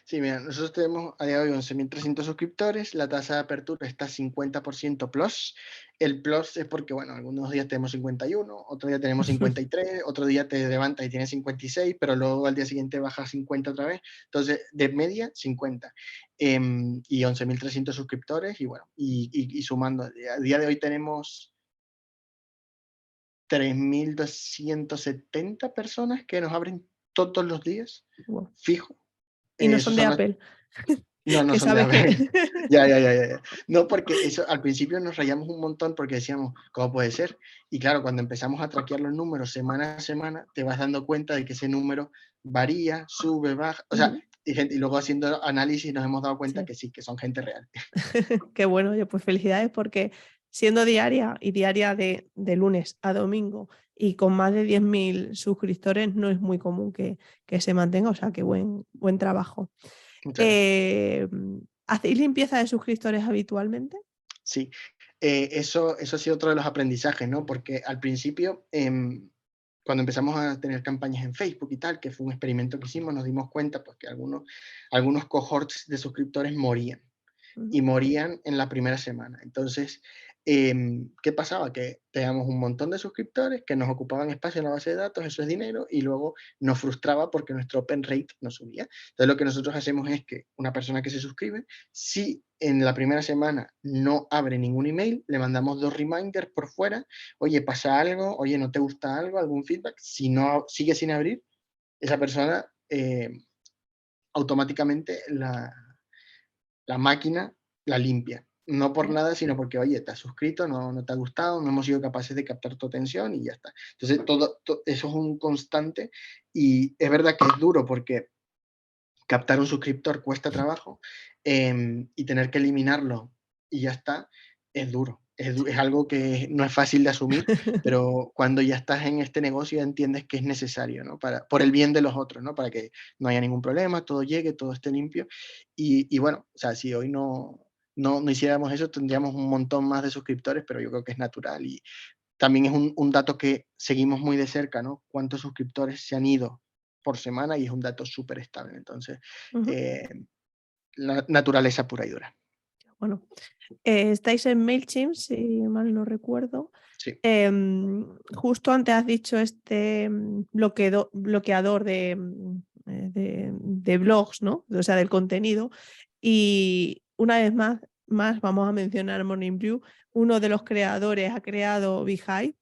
Sí, mira, nosotros tenemos a día de hoy 11.300 suscriptores, la tasa de apertura está 50% plus. El plus es porque, bueno, algunos días tenemos 51, otro día tenemos 53, otro día te levantas y tienes 56, pero luego al día siguiente baja 50 otra vez. Entonces, de media, 50. Y 11.300 suscriptores y bueno, y sumando, a día de hoy tenemos 3.270 personas que nos abren todos los días, Wow. fijo. Y no son Esos de son los. Apple, No, no que son de sabes Apple. que... Ya, ya, ya, ya, ya. No, porque eso al principio nos rayamos un montón porque decíamos, ¿cómo puede ser? Y claro, cuando empezamos a traquear los números semana a semana, te vas dando cuenta de que ese número varía, sube, baja. O sea, Ujú, y luego haciendo análisis nos hemos dado cuenta sí. que sí, que son gente real. Qué bueno, oye, pues felicidades porque siendo diaria y diaria de lunes a domingo y con más de 10.000 suscriptores no es muy común que se mantenga, o sea que buen trabajo. Muchas gracias. Eh, ¿Hacéis limpieza de suscriptores habitualmente? Sí, eso ha sido otro de los aprendizajes, ¿no? Porque al principio, cuando empezamos a tener campañas en Facebook y tal, que fue un experimento que hicimos, nos dimos cuenta pues, que algunos cohorts de suscriptores morían. Y Ujú, morían en la primera semana. Entonces, ¿qué pasaba? Que teníamos un montón de suscriptores que nos ocupaban espacio en la base de datos, eso es dinero, y luego nos frustraba porque nuestro open rate no subía. Entonces, lo que nosotros hacemos es que una persona que se suscribe, si en la primera semana no abre ningún email, le mandamos 2 reminders por fuera, oye, pasa algo, oye, no te gusta algo, algún feedback. Si no sigue sin abrir, esa persona automáticamente la máquina la limpia. No por ya. nada, sino porque, oye, te has suscrito, no te ha gustado, no hemos sido capaces de captar tu atención y ya está. Entonces, eso es un constante y es verdad que es duro porque captar un suscriptor cuesta trabajo y tener que eliminarlo y ya está, es duro. Es algo que no es fácil de asumir, pero cuando ya estás en este negocio ya entiendes que es necesario, ¿no? Por el bien de los otros, ¿no? Para que no haya ningún problema, todo llegue, todo esté limpio. Y bueno, o sea, si hoy no hiciéramos eso, tendríamos un montón más de suscriptores, pero yo creo que es natural. Y también es un dato que seguimos muy de cerca, ¿no? Cuántos suscriptores se han ido por semana y es un dato súper estable. Entonces, Ujú. eh, la naturaleza pura y dura. Bueno, estáis en MailChimp, si mal no recuerdo. Sí. Justo antes has dicho este bloqueador de blogs, ¿no? O sea, del contenido. Y una vez más vamos a mencionar Morning Brew. Uno de los creadores ha creado Beehive,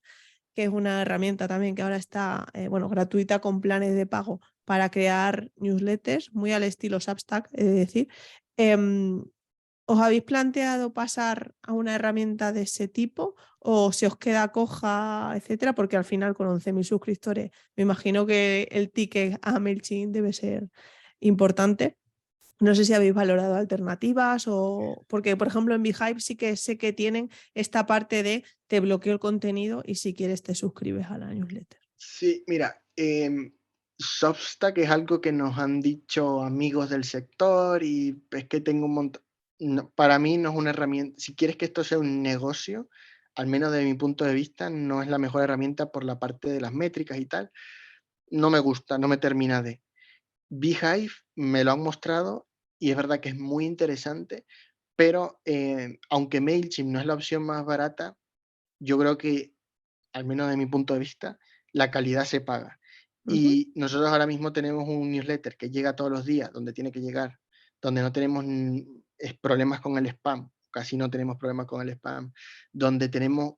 que es una herramienta también que ahora está bueno, gratuita con planes de pago para crear newsletters, muy al estilo Substack, es decir. Em, ¿Os habéis planteado pasar a una herramienta de ese tipo o se os queda coja, etcétera? Porque al final con 11.000 suscriptores me imagino que el ticket a MailChimp debe ser importante. No sé si habéis valorado alternativas o porque, por ejemplo, en Beehive sí que sé que tienen esta parte de te bloqueo el contenido y si quieres te suscribes a la newsletter. Sí, mira, Substack es algo que nos han dicho amigos del sector y es que tengo un montón. Para mí no es una herramienta. Si quieres que esto sea un negocio, al menos de mi punto de vista, no es la mejor herramienta por la parte de las métricas y tal. No me gusta, no me termina de. Beehive me lo han mostrado y es verdad que es muy interesante, pero aunque MailChimp no es la opción más barata, yo creo que, al menos de mi punto de vista, la calidad se paga. Ujú, Y nosotros ahora mismo tenemos un newsletter que llega todos los días, donde tiene que llegar, donde no tenemos problemas con el spam, casi no tenemos problemas con el spam, donde tenemos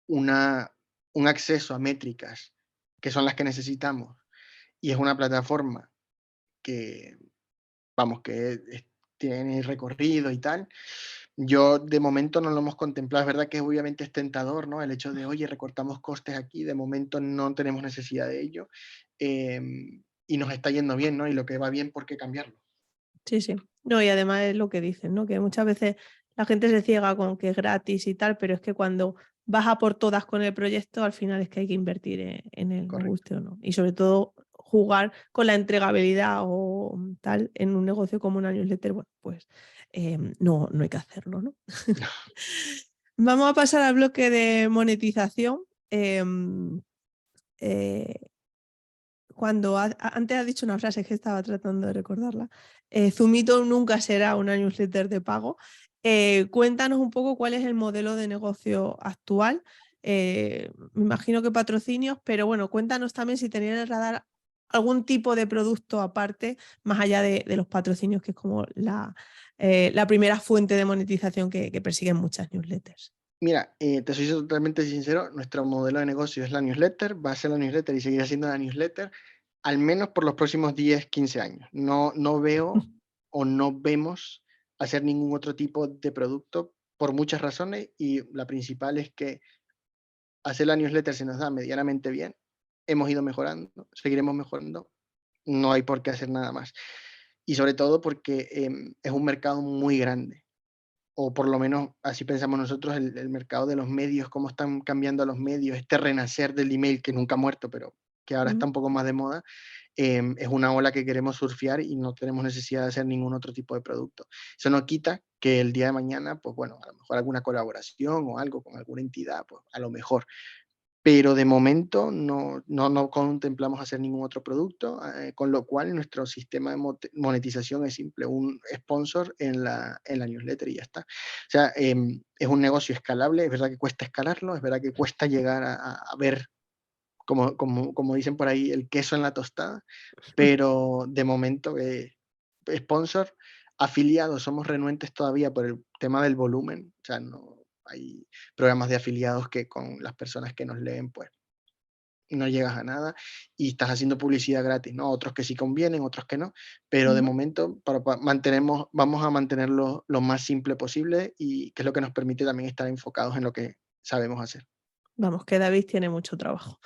una un acceso a métricas que son las que necesitamos y es una plataforma que, vamos, tiene recorrido y tal. Yo de momento no lo hemos contemplado. Es verdad que obviamente es tentador, ¿no? El hecho de, oye, recortamos costes aquí, de momento no tenemos necesidad de ello. Y nos está yendo bien, ¿no? Y lo que va bien, ¿por qué cambiarlo? Sí, sí. No, y además es lo que dicen, ¿no? Que muchas veces la gente se ciega con que es gratis y tal, pero es que cuando vas a por todas con el proyecto, al final es que hay que invertir en él, nos Correcto. guste o no. Y sobre todo jugar con la entregabilidad o tal en un negocio como una newsletter, bueno, pues no, no hay que hacerlo, ¿no? Vamos a pasar al bloque de monetización. Eh, Cuando antes has dicho una frase que estaba tratando de recordarla, Zumito nunca será una newsletter de pago. Cuéntanos un poco cuál es el modelo de negocio actual. Me imagino que patrocinios, pero bueno, cuéntanos también si tenéis en el radar algún tipo de producto aparte, más allá de los patrocinios, que es como la primera fuente de monetización que persiguen muchas newsletters. Mira, te soy totalmente sincero, nuestro modelo de negocio es la newsletter, va a ser la newsletter y seguirá siendo la newsletter, al menos por los próximos 10, 15 años. No veo o no vemos hacer ningún otro tipo de producto por muchas razones y la principal es que hacer la newsletter se nos da medianamente bien, hemos ido mejorando, seguiremos mejorando, no hay por qué hacer nada más. Y sobre todo porque es un mercado muy grande, o por lo menos así pensamos nosotros, el mercado de los medios, cómo están cambiando los medios, este renacer del email que nunca ha muerto, pero que ahora está Ujú. un poco más de moda, es una ola que queremos surfear y no tenemos necesidad de hacer ningún otro tipo de producto. Eso no quita que el día de mañana, pues bueno, a lo mejor alguna colaboración o algo con alguna entidad, pues a lo mejor, pero de momento no contemplamos hacer ningún otro producto, con lo cual nuestro sistema de monetización es simple, un sponsor en la newsletter y ya está. O sea, es un negocio escalable, es verdad que cuesta escalarlo, es verdad que cuesta llegar a ver, como dicen por ahí, el queso en la tostada, pero de momento, sponsor, afiliados, somos renuentes todavía por el tema del volumen, o sea, no hay programas de afiliados que con las personas que nos leen, pues no llegas a nada y estás haciendo publicidad gratis, ¿no? Otros que sí convienen, otros que no, pero de Ujú. momento vamos a mantenerlo lo más simple posible y que es lo que nos permite también estar enfocados en lo que sabemos hacer. Vamos, que David tiene mucho trabajo.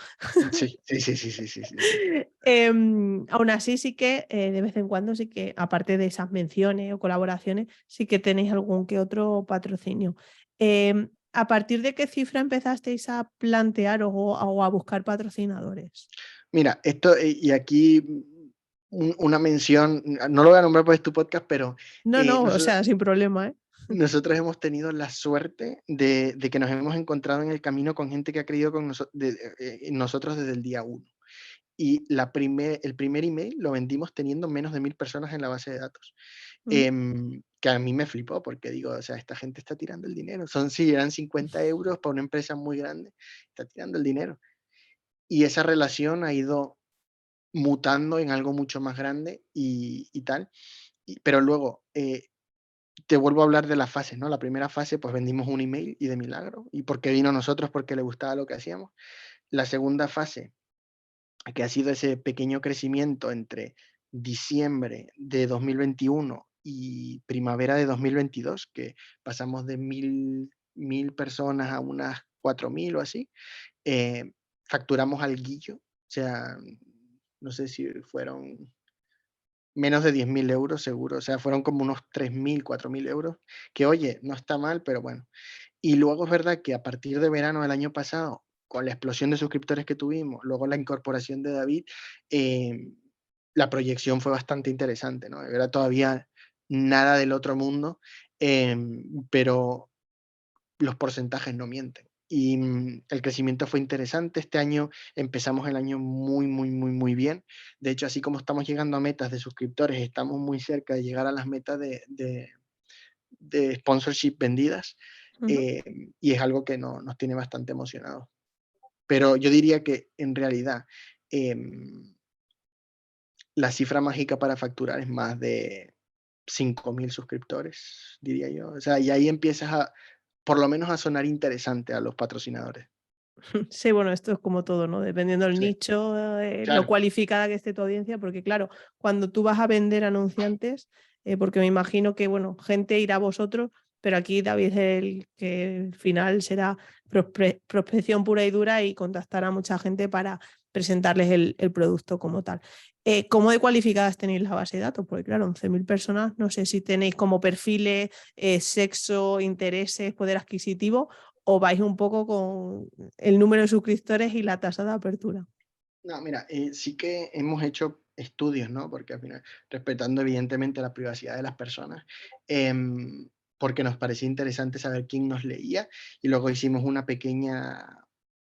Sí, sí, sí, sí, sí, sí, sí, sí. Aún así sí que de vez en cuando sí que, aparte de esas menciones o colaboraciones, sí que tenéis algún que otro patrocinio. ¿A partir de qué cifra empezasteis a plantear o a buscar patrocinadores? Mira, esto, y aquí una mención, no lo voy a nombrar porque es tu podcast, pero No, no, o nosotros, sea, sin problema, ¿eh? nosotros hemos tenido la suerte de que nos hemos encontrado en el camino con gente que ha creído en nosotros desde el día uno. Y el primer email lo vendimos teniendo menos de 1000 personas en la base de datos. Mm. Que a mí me flipó porque digo, o sea, esta gente está tirando el dinero. Sí, eran 50 euros para una empresa muy grande, está tirando el dinero. Y esa relación ha ido mutando en algo mucho más grande y tal. Pero luego, te vuelvo a hablar de las fases, ¿no? La primera fase, pues vendimos un email y de milagro. ¿Y porque vino a nosotros? Porque le gustaba lo que hacíamos. La segunda fase, que ha sido ese pequeño crecimiento entre diciembre de 2021 y primavera de 2022, que pasamos de 1000 personas a unas 4000 o así, facturamos al guillo, o sea, no sé si fueron menos de 10.000 euros seguro, o sea, fueron como unos 3.000, 4.000 euros, que oye, no está mal, pero bueno. Y luego es verdad que a partir de verano del año pasado, con la explosión de suscriptores que tuvimos, luego la incorporación de David, eh, la proyección fue bastante interesante, ¿no? Era todavía nada del otro mundo, pero los porcentajes no mienten. Y el crecimiento fue interesante. Este año empezamos el año muy, muy, muy, muy bien. De hecho, así como estamos llegando a metas de suscriptores, estamos muy cerca de llegar a las metas de sponsorship vendidas. Ujú. Y es algo que nos tiene bastante emocionados. Pero yo diría que en realidad la cifra mágica para facturar es más de 5000 suscriptores, diría yo. O sea, y ahí empiezas por lo menos a sonar interesante a los patrocinadores. Sí, bueno, esto es como todo, ¿no? Dependiendo del Sí, nicho, lo claro. cualificada que esté tu audiencia, porque claro, cuando tú vas a vender anunciantes, porque me imagino que, bueno, gente irá a vosotros, pero aquí David el que al final será prospección pura y dura y contactar a mucha gente para presentarles el producto como tal. ¿Cómo de cualificadas tenéis la base de datos? Porque claro, 11.000 personas, no sé si tenéis como perfiles, sexo, intereses, poder adquisitivo o vais un poco con el número de suscriptores y la tasa de apertura. No, mira, sí que hemos hecho estudios, ¿no? Porque al final, respetando evidentemente la privacidad de las personas, porque nos parecía interesante saber quién nos leía y luego hicimos una pequeña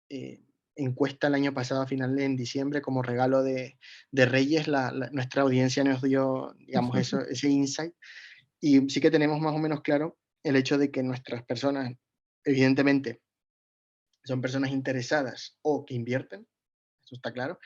eh, encuesta el año pasado, a final de en diciembre, como regalo de Reyes, nuestra audiencia nos dio, digamos, eso, ese insight y sí que tenemos más o menos claro el hecho de que nuestras personas, evidentemente, son personas interesadas o que invierten, eso está claro.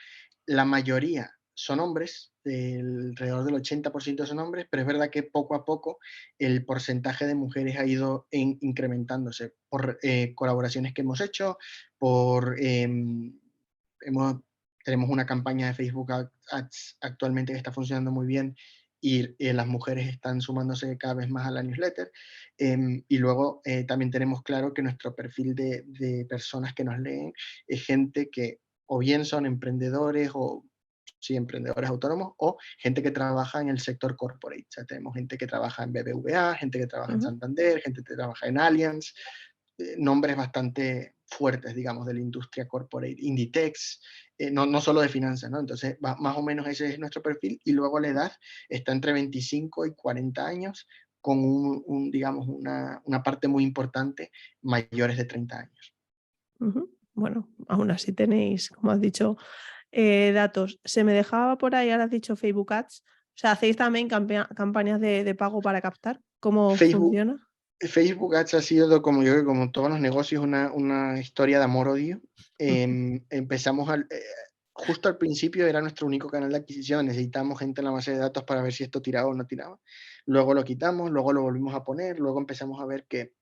La mayoría son hombres, alrededor del 80% son hombres, pero es verdad que poco a poco el porcentaje de mujeres ha ido incrementándose por colaboraciones que hemos hecho, por hemos, tenemos una campaña de Facebook Ads actualmente que está funcionando muy bien y las mujeres están sumándose cada vez más a la newsletter. Y luego también tenemos claro que nuestro perfil de personas que nos leen es gente que o bien son emprendedores o sí, emprendedores autónomos o gente que trabaja en el sector corporate. O sea, tenemos gente que trabaja en BBVA, gente que trabaja en Santander, gente que trabaja en Allianz, nombres bastante fuertes, digamos, de la industria corporate, Inditex, no solo de finanzas, ¿no? Entonces, más o menos ese es nuestro perfil y luego la edad está entre 25 y 40 años con digamos, una parte muy importante mayores de 30 años. Bueno, aún así tenéis, como has dicho, datos. Se me dejaba por ahí, ahora has dicho Facebook Ads. O sea, ¿hacéis también campañas de pago para captar? ¿Cómo Facebook, funciona? Facebook Ads ha sido, como yo creo que como todos los negocios, una historia de amor-odio. Empezamos justo al principio era nuestro único canal de adquisición, necesitábamos gente en la base de datos para ver si esto tiraba o no tiraba. Luego lo quitamos, luego lo volvimos a poner, luego empezamos a ver que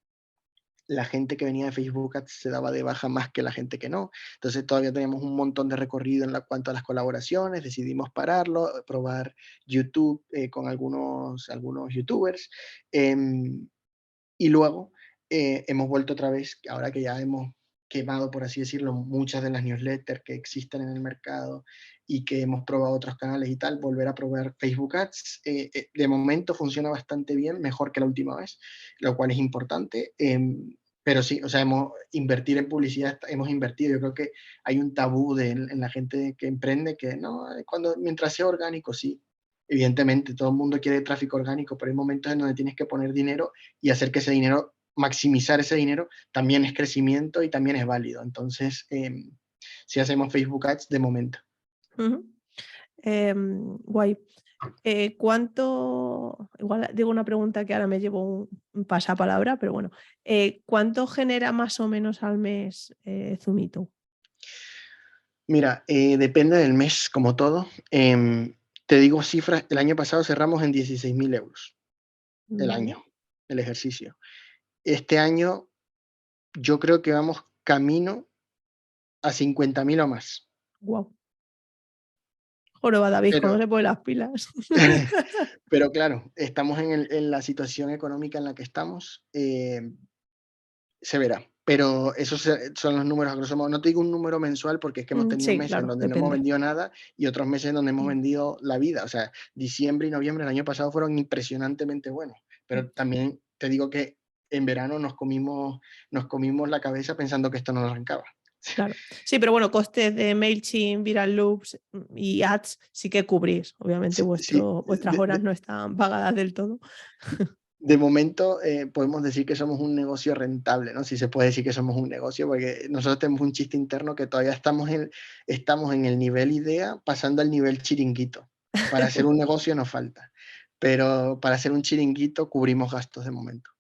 la gente que venía de Facebook Ads se daba de baja más que la gente que no. Entonces todavía teníamos un montón de recorrido en cuanto a las colaboraciones, decidimos pararlo, probar YouTube con algunos youtubers. Y luego hemos vuelto otra vez, ahora que ya hemos quemado, por así decirlo, muchas de las newsletters que existen en el mercado y que hemos probado otros canales y tal, volver a probar Facebook Ads. De momento funciona bastante bien, mejor que la última vez, lo cual es importante. Pero sí, o sea, invertir en publicidad, hemos invertido. Yo creo que hay un tabú en la gente que emprende que no, mientras sea orgánico, sí. Evidentemente, todo el mundo quiere tráfico orgánico, pero hay momentos en donde tienes que poner dinero y hacer que ese dinero, maximizar ese dinero, también es crecimiento y también es válido. Entonces, si hacemos Facebook Ads de momento. Guay. ¿Cuánto? Igual digo una pregunta que ahora me llevo un pasapalabra, pero bueno. ¿Cuánto genera más o menos al mes Zumito? Mira, depende del mes, como todo. Te digo cifras, el año pasado cerramos en 16.000 euros el Vale. año, el ejercicio. Este año yo creo que vamos camino a 50.000 o más. Wow. Joroba David, Pero ¿cómo se pone las pilas? Pero claro, estamos en la situación económica en la que estamos, se verá. Pero esos son los números a grosso modo. No te digo un número mensual porque es que hemos tenido Sí, meses en claro, donde no hemos depende. vendido nada y otros meses en donde hemos Mm, vendido la vida. O sea, diciembre y noviembre del año pasado fueron impresionantemente buenos. mm, Pero también te digo que en verano nos comimos la cabeza pensando que esto no nos arrancaba. claro. Sí, pero bueno, costes de MailChimp, Viral Loops y ads sí que cubrís. Obviamente Sí, sí, vuestras horas no están pagadas del todo. de momento podemos decir que somos un negocio rentable, ¿no? Si se puede decir que somos un negocio, porque nosotros tenemos un chiste interno que todavía estamos en el nivel idea, pasando al nivel chiringuito. Para hacer un negocio nos falta, pero para hacer un chiringuito cubrimos gastos de momento.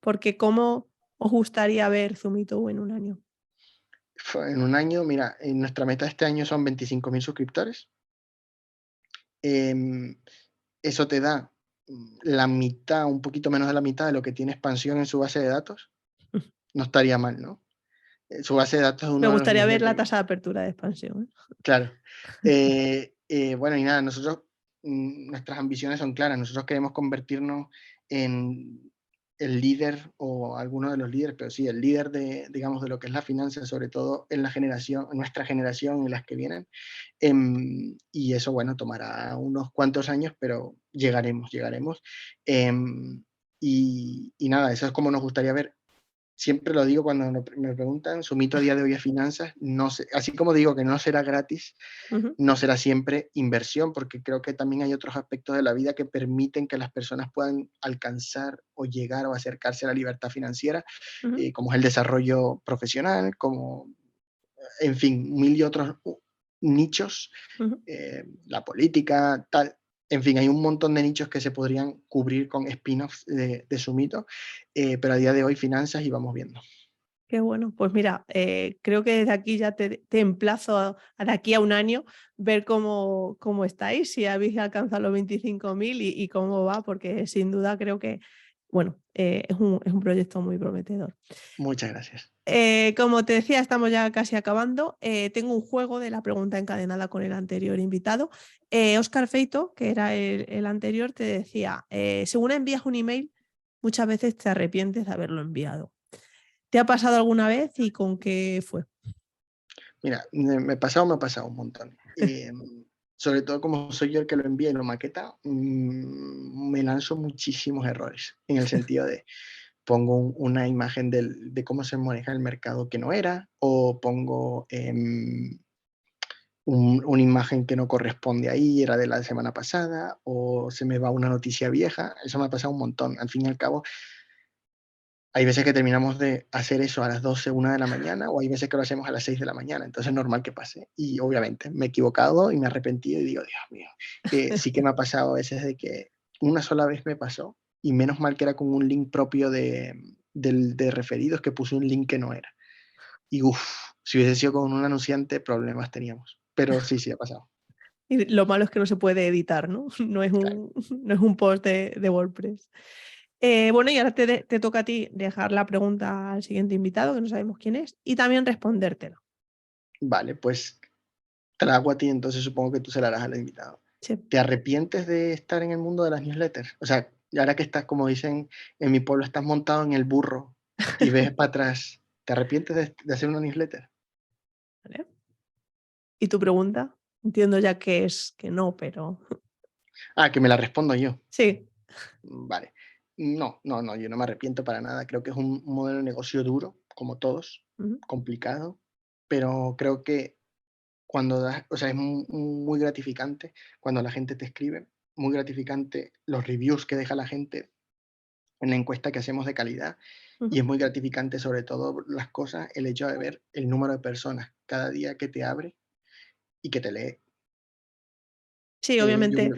Porque ¿cómo os gustaría ver Zumito en un año? En un año, mira, nuestra meta este año son 25.000 suscriptores. Em, Eso te da la mitad, un poquito menos de la mitad de lo que tiene expansión en su base de datos. No estaría mal, ¿no? Su base de datos es Me uno de los gustaría ver la newsletters. tasa de apertura de expansión, ¿eh? Claro. Bueno, y nada, nosotros, nuestras ambiciones son claras. Nosotros queremos convertirnos en el líder o alguno de los líderes, pero sí, el líder de, digamos, de lo que es la finanza, sobre todo en la generación, en nuestra generación y las que vienen. Y eso, bueno, tomará unos cuantos años, pero llegaremos, llegaremos. Y nada, eso es como nos gustaría ver. Siempre lo digo cuando me preguntan, su mito a día de hoy es finanzas, no sé, así como digo que no será gratis, Ujú, no será siempre inversión, porque creo que también hay otros aspectos de la vida que permiten que las personas puedan alcanzar o llegar o acercarse a la libertad financiera, ujú, como es el desarrollo profesional, como, en fin, mil y otros nichos, ujú. la política, tal. En fin, hay un montón de nichos que se podrían cubrir con spin-offs de su mito, pero a día de hoy finanzas y vamos viendo. Qué bueno. Pues mira, creo que desde aquí ya te emplazo a de aquí a un año ver cómo estáis, si habéis alcanzado los 25.000 y cómo va, porque sin duda creo que, bueno, es un proyecto muy prometedor. Muchas gracias. Como te decía, estamos ya casi acabando. Tengo un juego de la pregunta encadenada con el anterior invitado. Óscar Feito, que era el anterior, te decía, según envías un email, muchas veces te arrepientes de haberlo enviado. ¿Te ha pasado alguna vez y con qué fue? Mira, me ha pasado un montón. Sobre todo como soy yo el que lo envía y lo maqueta, me lanzo muchísimos errores, en el sentido de pongo una imagen de cómo se maneja el mercado que no era, o pongo una imagen que no corresponde ahí, era de la semana pasada, o se me va una noticia vieja. Eso me ha pasado un montón. Al fin y al cabo, hay veces que terminamos de hacer eso a las 12, 1 de la mañana, o hay veces que lo hacemos a las 6 de la mañana, entonces es normal que pase. Y obviamente me he equivocado y me he arrepentido y digo, Dios mío, sí que me ha pasado a veces de que una sola vez me pasó, y menos mal que era con un link propio de referidos, que puse un link que no era. Y uff, si hubiese sido con un anunciante, problemas teníamos. Pero sí, sí ha pasado. Y lo malo es que no se puede editar, ¿no? No es Claro. un post de WordPress. Bueno, y ahora te toca a ti dejar la pregunta al siguiente invitado, que no sabemos quién es, y también respondértela. Vale, pues te la hago a ti, entonces supongo que tú se la harás al invitado. Sí. ¿Te arrepientes de estar en el mundo de las newsletters? O sea, y ahora que estás, como dicen en mi pueblo, estás montado en el burro y ves para atrás, ¿te arrepientes de hacer una newsletter? ¿Vale? ¿Y tu pregunta? Entiendo ya que es que no, pero Ah, que me la respondo yo. sí. Vale. No, no, no, yo no me arrepiento para nada. Creo que es un modelo de negocio duro, como todos, Ujú. complicado, pero creo que cuando das, o sea, es muy gratificante cuando la gente te escribe, muy gratificante los reviews que deja la gente en la encuesta que hacemos de calidad, y Ujú. es muy gratificante, sobre todo las cosas, el hecho de ver el número de personas cada día que te abre y que te lee. Sí, Yo obviamente, creo,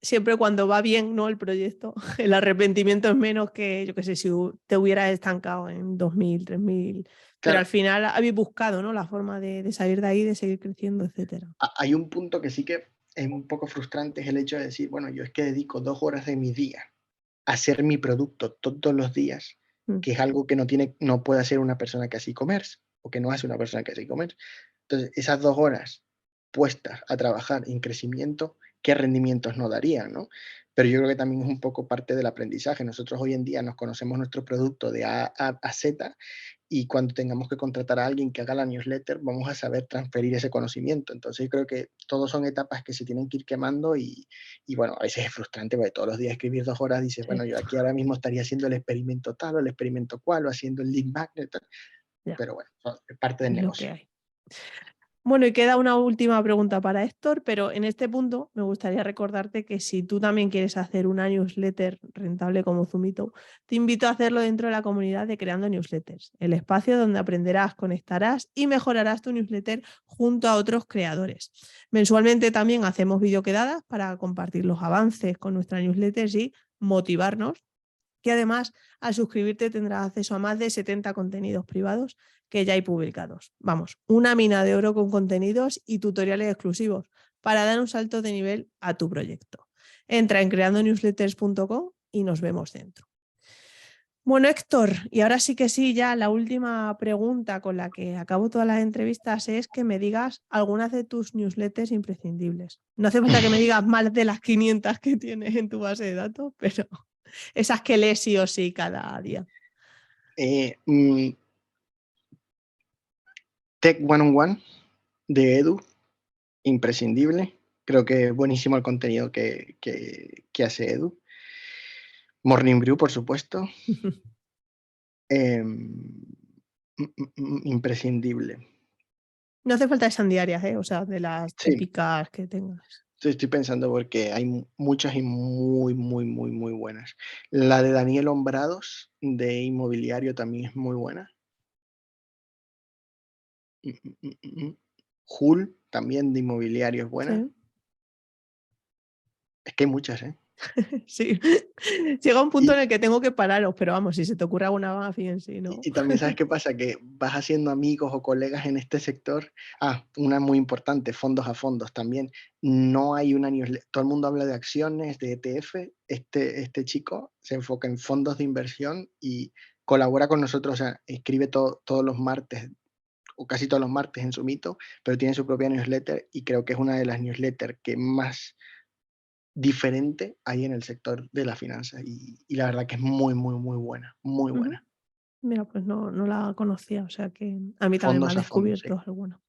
siempre cuando va bien, ¿no? El proyecto, el arrepentimiento es menos que, yo qué sé, si te hubieras estancado en 2.000, 3.000, pero al claro, final habéis buscado, ¿no? La forma de salir de ahí, de seguir creciendo, etcétera. hay un punto que sí que es un poco frustrante, es el hecho de decir, bueno, yo es que dedico 2 horas de mi día a hacer mi producto todos los días, Mm. que es algo que no puede hacer una persona que hace e-commerce, o que no hace una persona que hace e-commerce. Entonces, esas 2 horas puestas a trabajar en crecimiento, ¿qué rendimientos nos darían, no? Pero yo creo que también es un poco parte del aprendizaje. Nosotros hoy en día nos conocemos nuestro producto de A a Z, y cuando tengamos que contratar a alguien que haga la newsletter, vamos a saber transferir ese conocimiento. Entonces, yo creo que todos son etapas que se tienen que ir quemando, y bueno, a veces es frustrante porque todos los días escribir 2 horas dices, Sí, bueno, yo aquí ahora mismo estaría haciendo el experimento tal o el experimento cual, o haciendo el lead magnet, tal, ya, pero bueno, es parte del es lo que negocio. hay. Bueno, y queda una última pregunta para Héctor, pero en este punto me gustaría recordarte que si tú también quieres hacer una newsletter rentable como Zumito, te invito a hacerlo dentro de la comunidad de Creando Newsletters, el espacio donde aprenderás, conectarás y mejorarás tu newsletter junto a otros creadores. Mensualmente también hacemos videoquedadas para compartir los avances con nuestras newsletters y motivarnos, que además al suscribirte tendrás acceso a más de 70 contenidos privados que ya hay publicados. Vamos, una mina de oro con contenidos y tutoriales exclusivos para dar un salto de nivel a tu proyecto. Entra en creandonewsletters.com y nos vemos dentro. Bueno, Héctor, y ahora sí que sí, ya la última pregunta con la que acabo todas las entrevistas es que me digas algunas de tus newsletters imprescindibles. No hace falta que me digas más de las 500 que tienes en tu base de datos, pero esas que lees sí o sí cada día. Tech One on One de Edu, imprescindible. Creo que es buenísimo el contenido que hace Edu. Morning Brew, por supuesto. Imprescindible. No hace falta que sean diarias, ¿eh? O sea, de las Sí, típicas que tengas. estoy pensando porque hay muchas y muy, muy, muy, muy buenas. La de Daniel Hombrados, de Inmobiliario, también es muy buena. Hull, también de Inmobiliario, es buena. Sí. Es que hay muchas, ¿eh? Sí. Llega un punto Y, en el que tengo que pararos, pero vamos, si se te ocurre alguna más, bien, si no. y también sabes qué pasa, que vas haciendo amigos o colegas en este sector. Una muy importante, fondos a fondos también. No hay una newsletter, todo el mundo habla de acciones, de ETF. Este chico se enfoca en fondos de inversión y colabora con nosotros, o sea, escribe todos los martes o casi todos los martes en su mito, pero tiene su propia newsletter y creo que es una de las newsletters que más diferente hay en el sector de la finanza y la verdad que es muy, muy, muy buena, muy buena. Mira, pues no la conocía, o sea que a mí también me ha Fondos a fondos, sí. descubierto alguno.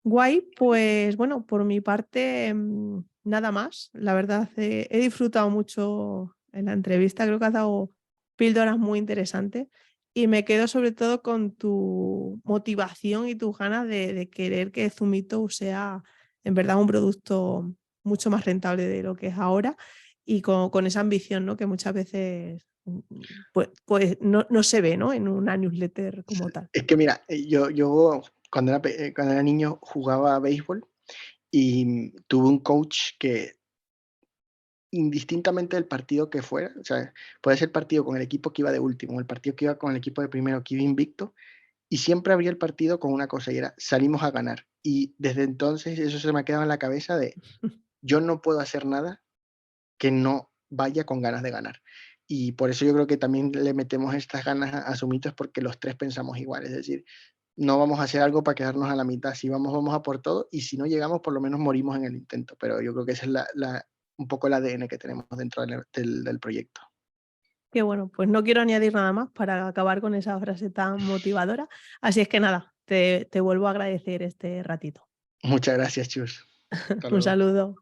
Guay, pues bueno, por mi parte, nada más. La verdad, he disfrutado mucho en la entrevista, creo que has dado píldoras muy interesantes y me quedo sobre todo con tu motivación y tus ganas de querer que Zumito sea en verdad un producto mucho más rentable de lo que es ahora y con esa ambición, ¿no? Que muchas veces pues no se ve, ¿no? En una newsletter como tal. Es que mira, yo cuando era niño jugaba a béisbol y tuve un coach que indistintamente del partido que fuera, o sea, puede ser el partido con el equipo que iba de último, el partido que iba con el equipo de primero, que iba invicto, y siempre abría el partido con una cosa y era, salimos a ganar. Y desde entonces eso se me ha quedado en la cabeza de, yo no puedo hacer nada que no vaya con ganas de ganar. Y por eso yo creo que también le metemos estas ganas a Sumito, es porque los tres pensamos igual, es decir, no vamos a hacer algo para quedarnos a la mitad, si vamos, vamos a por todo, y si no llegamos, por lo menos morimos en el intento, pero yo creo que esa es un poco el ADN que tenemos dentro del proyecto. Qué bueno, pues no quiero añadir nada más para acabar con esa frase tan motivadora. Así es que nada, te vuelvo a agradecer este ratito. Muchas gracias, Chus. Hasta Un luego. saludo.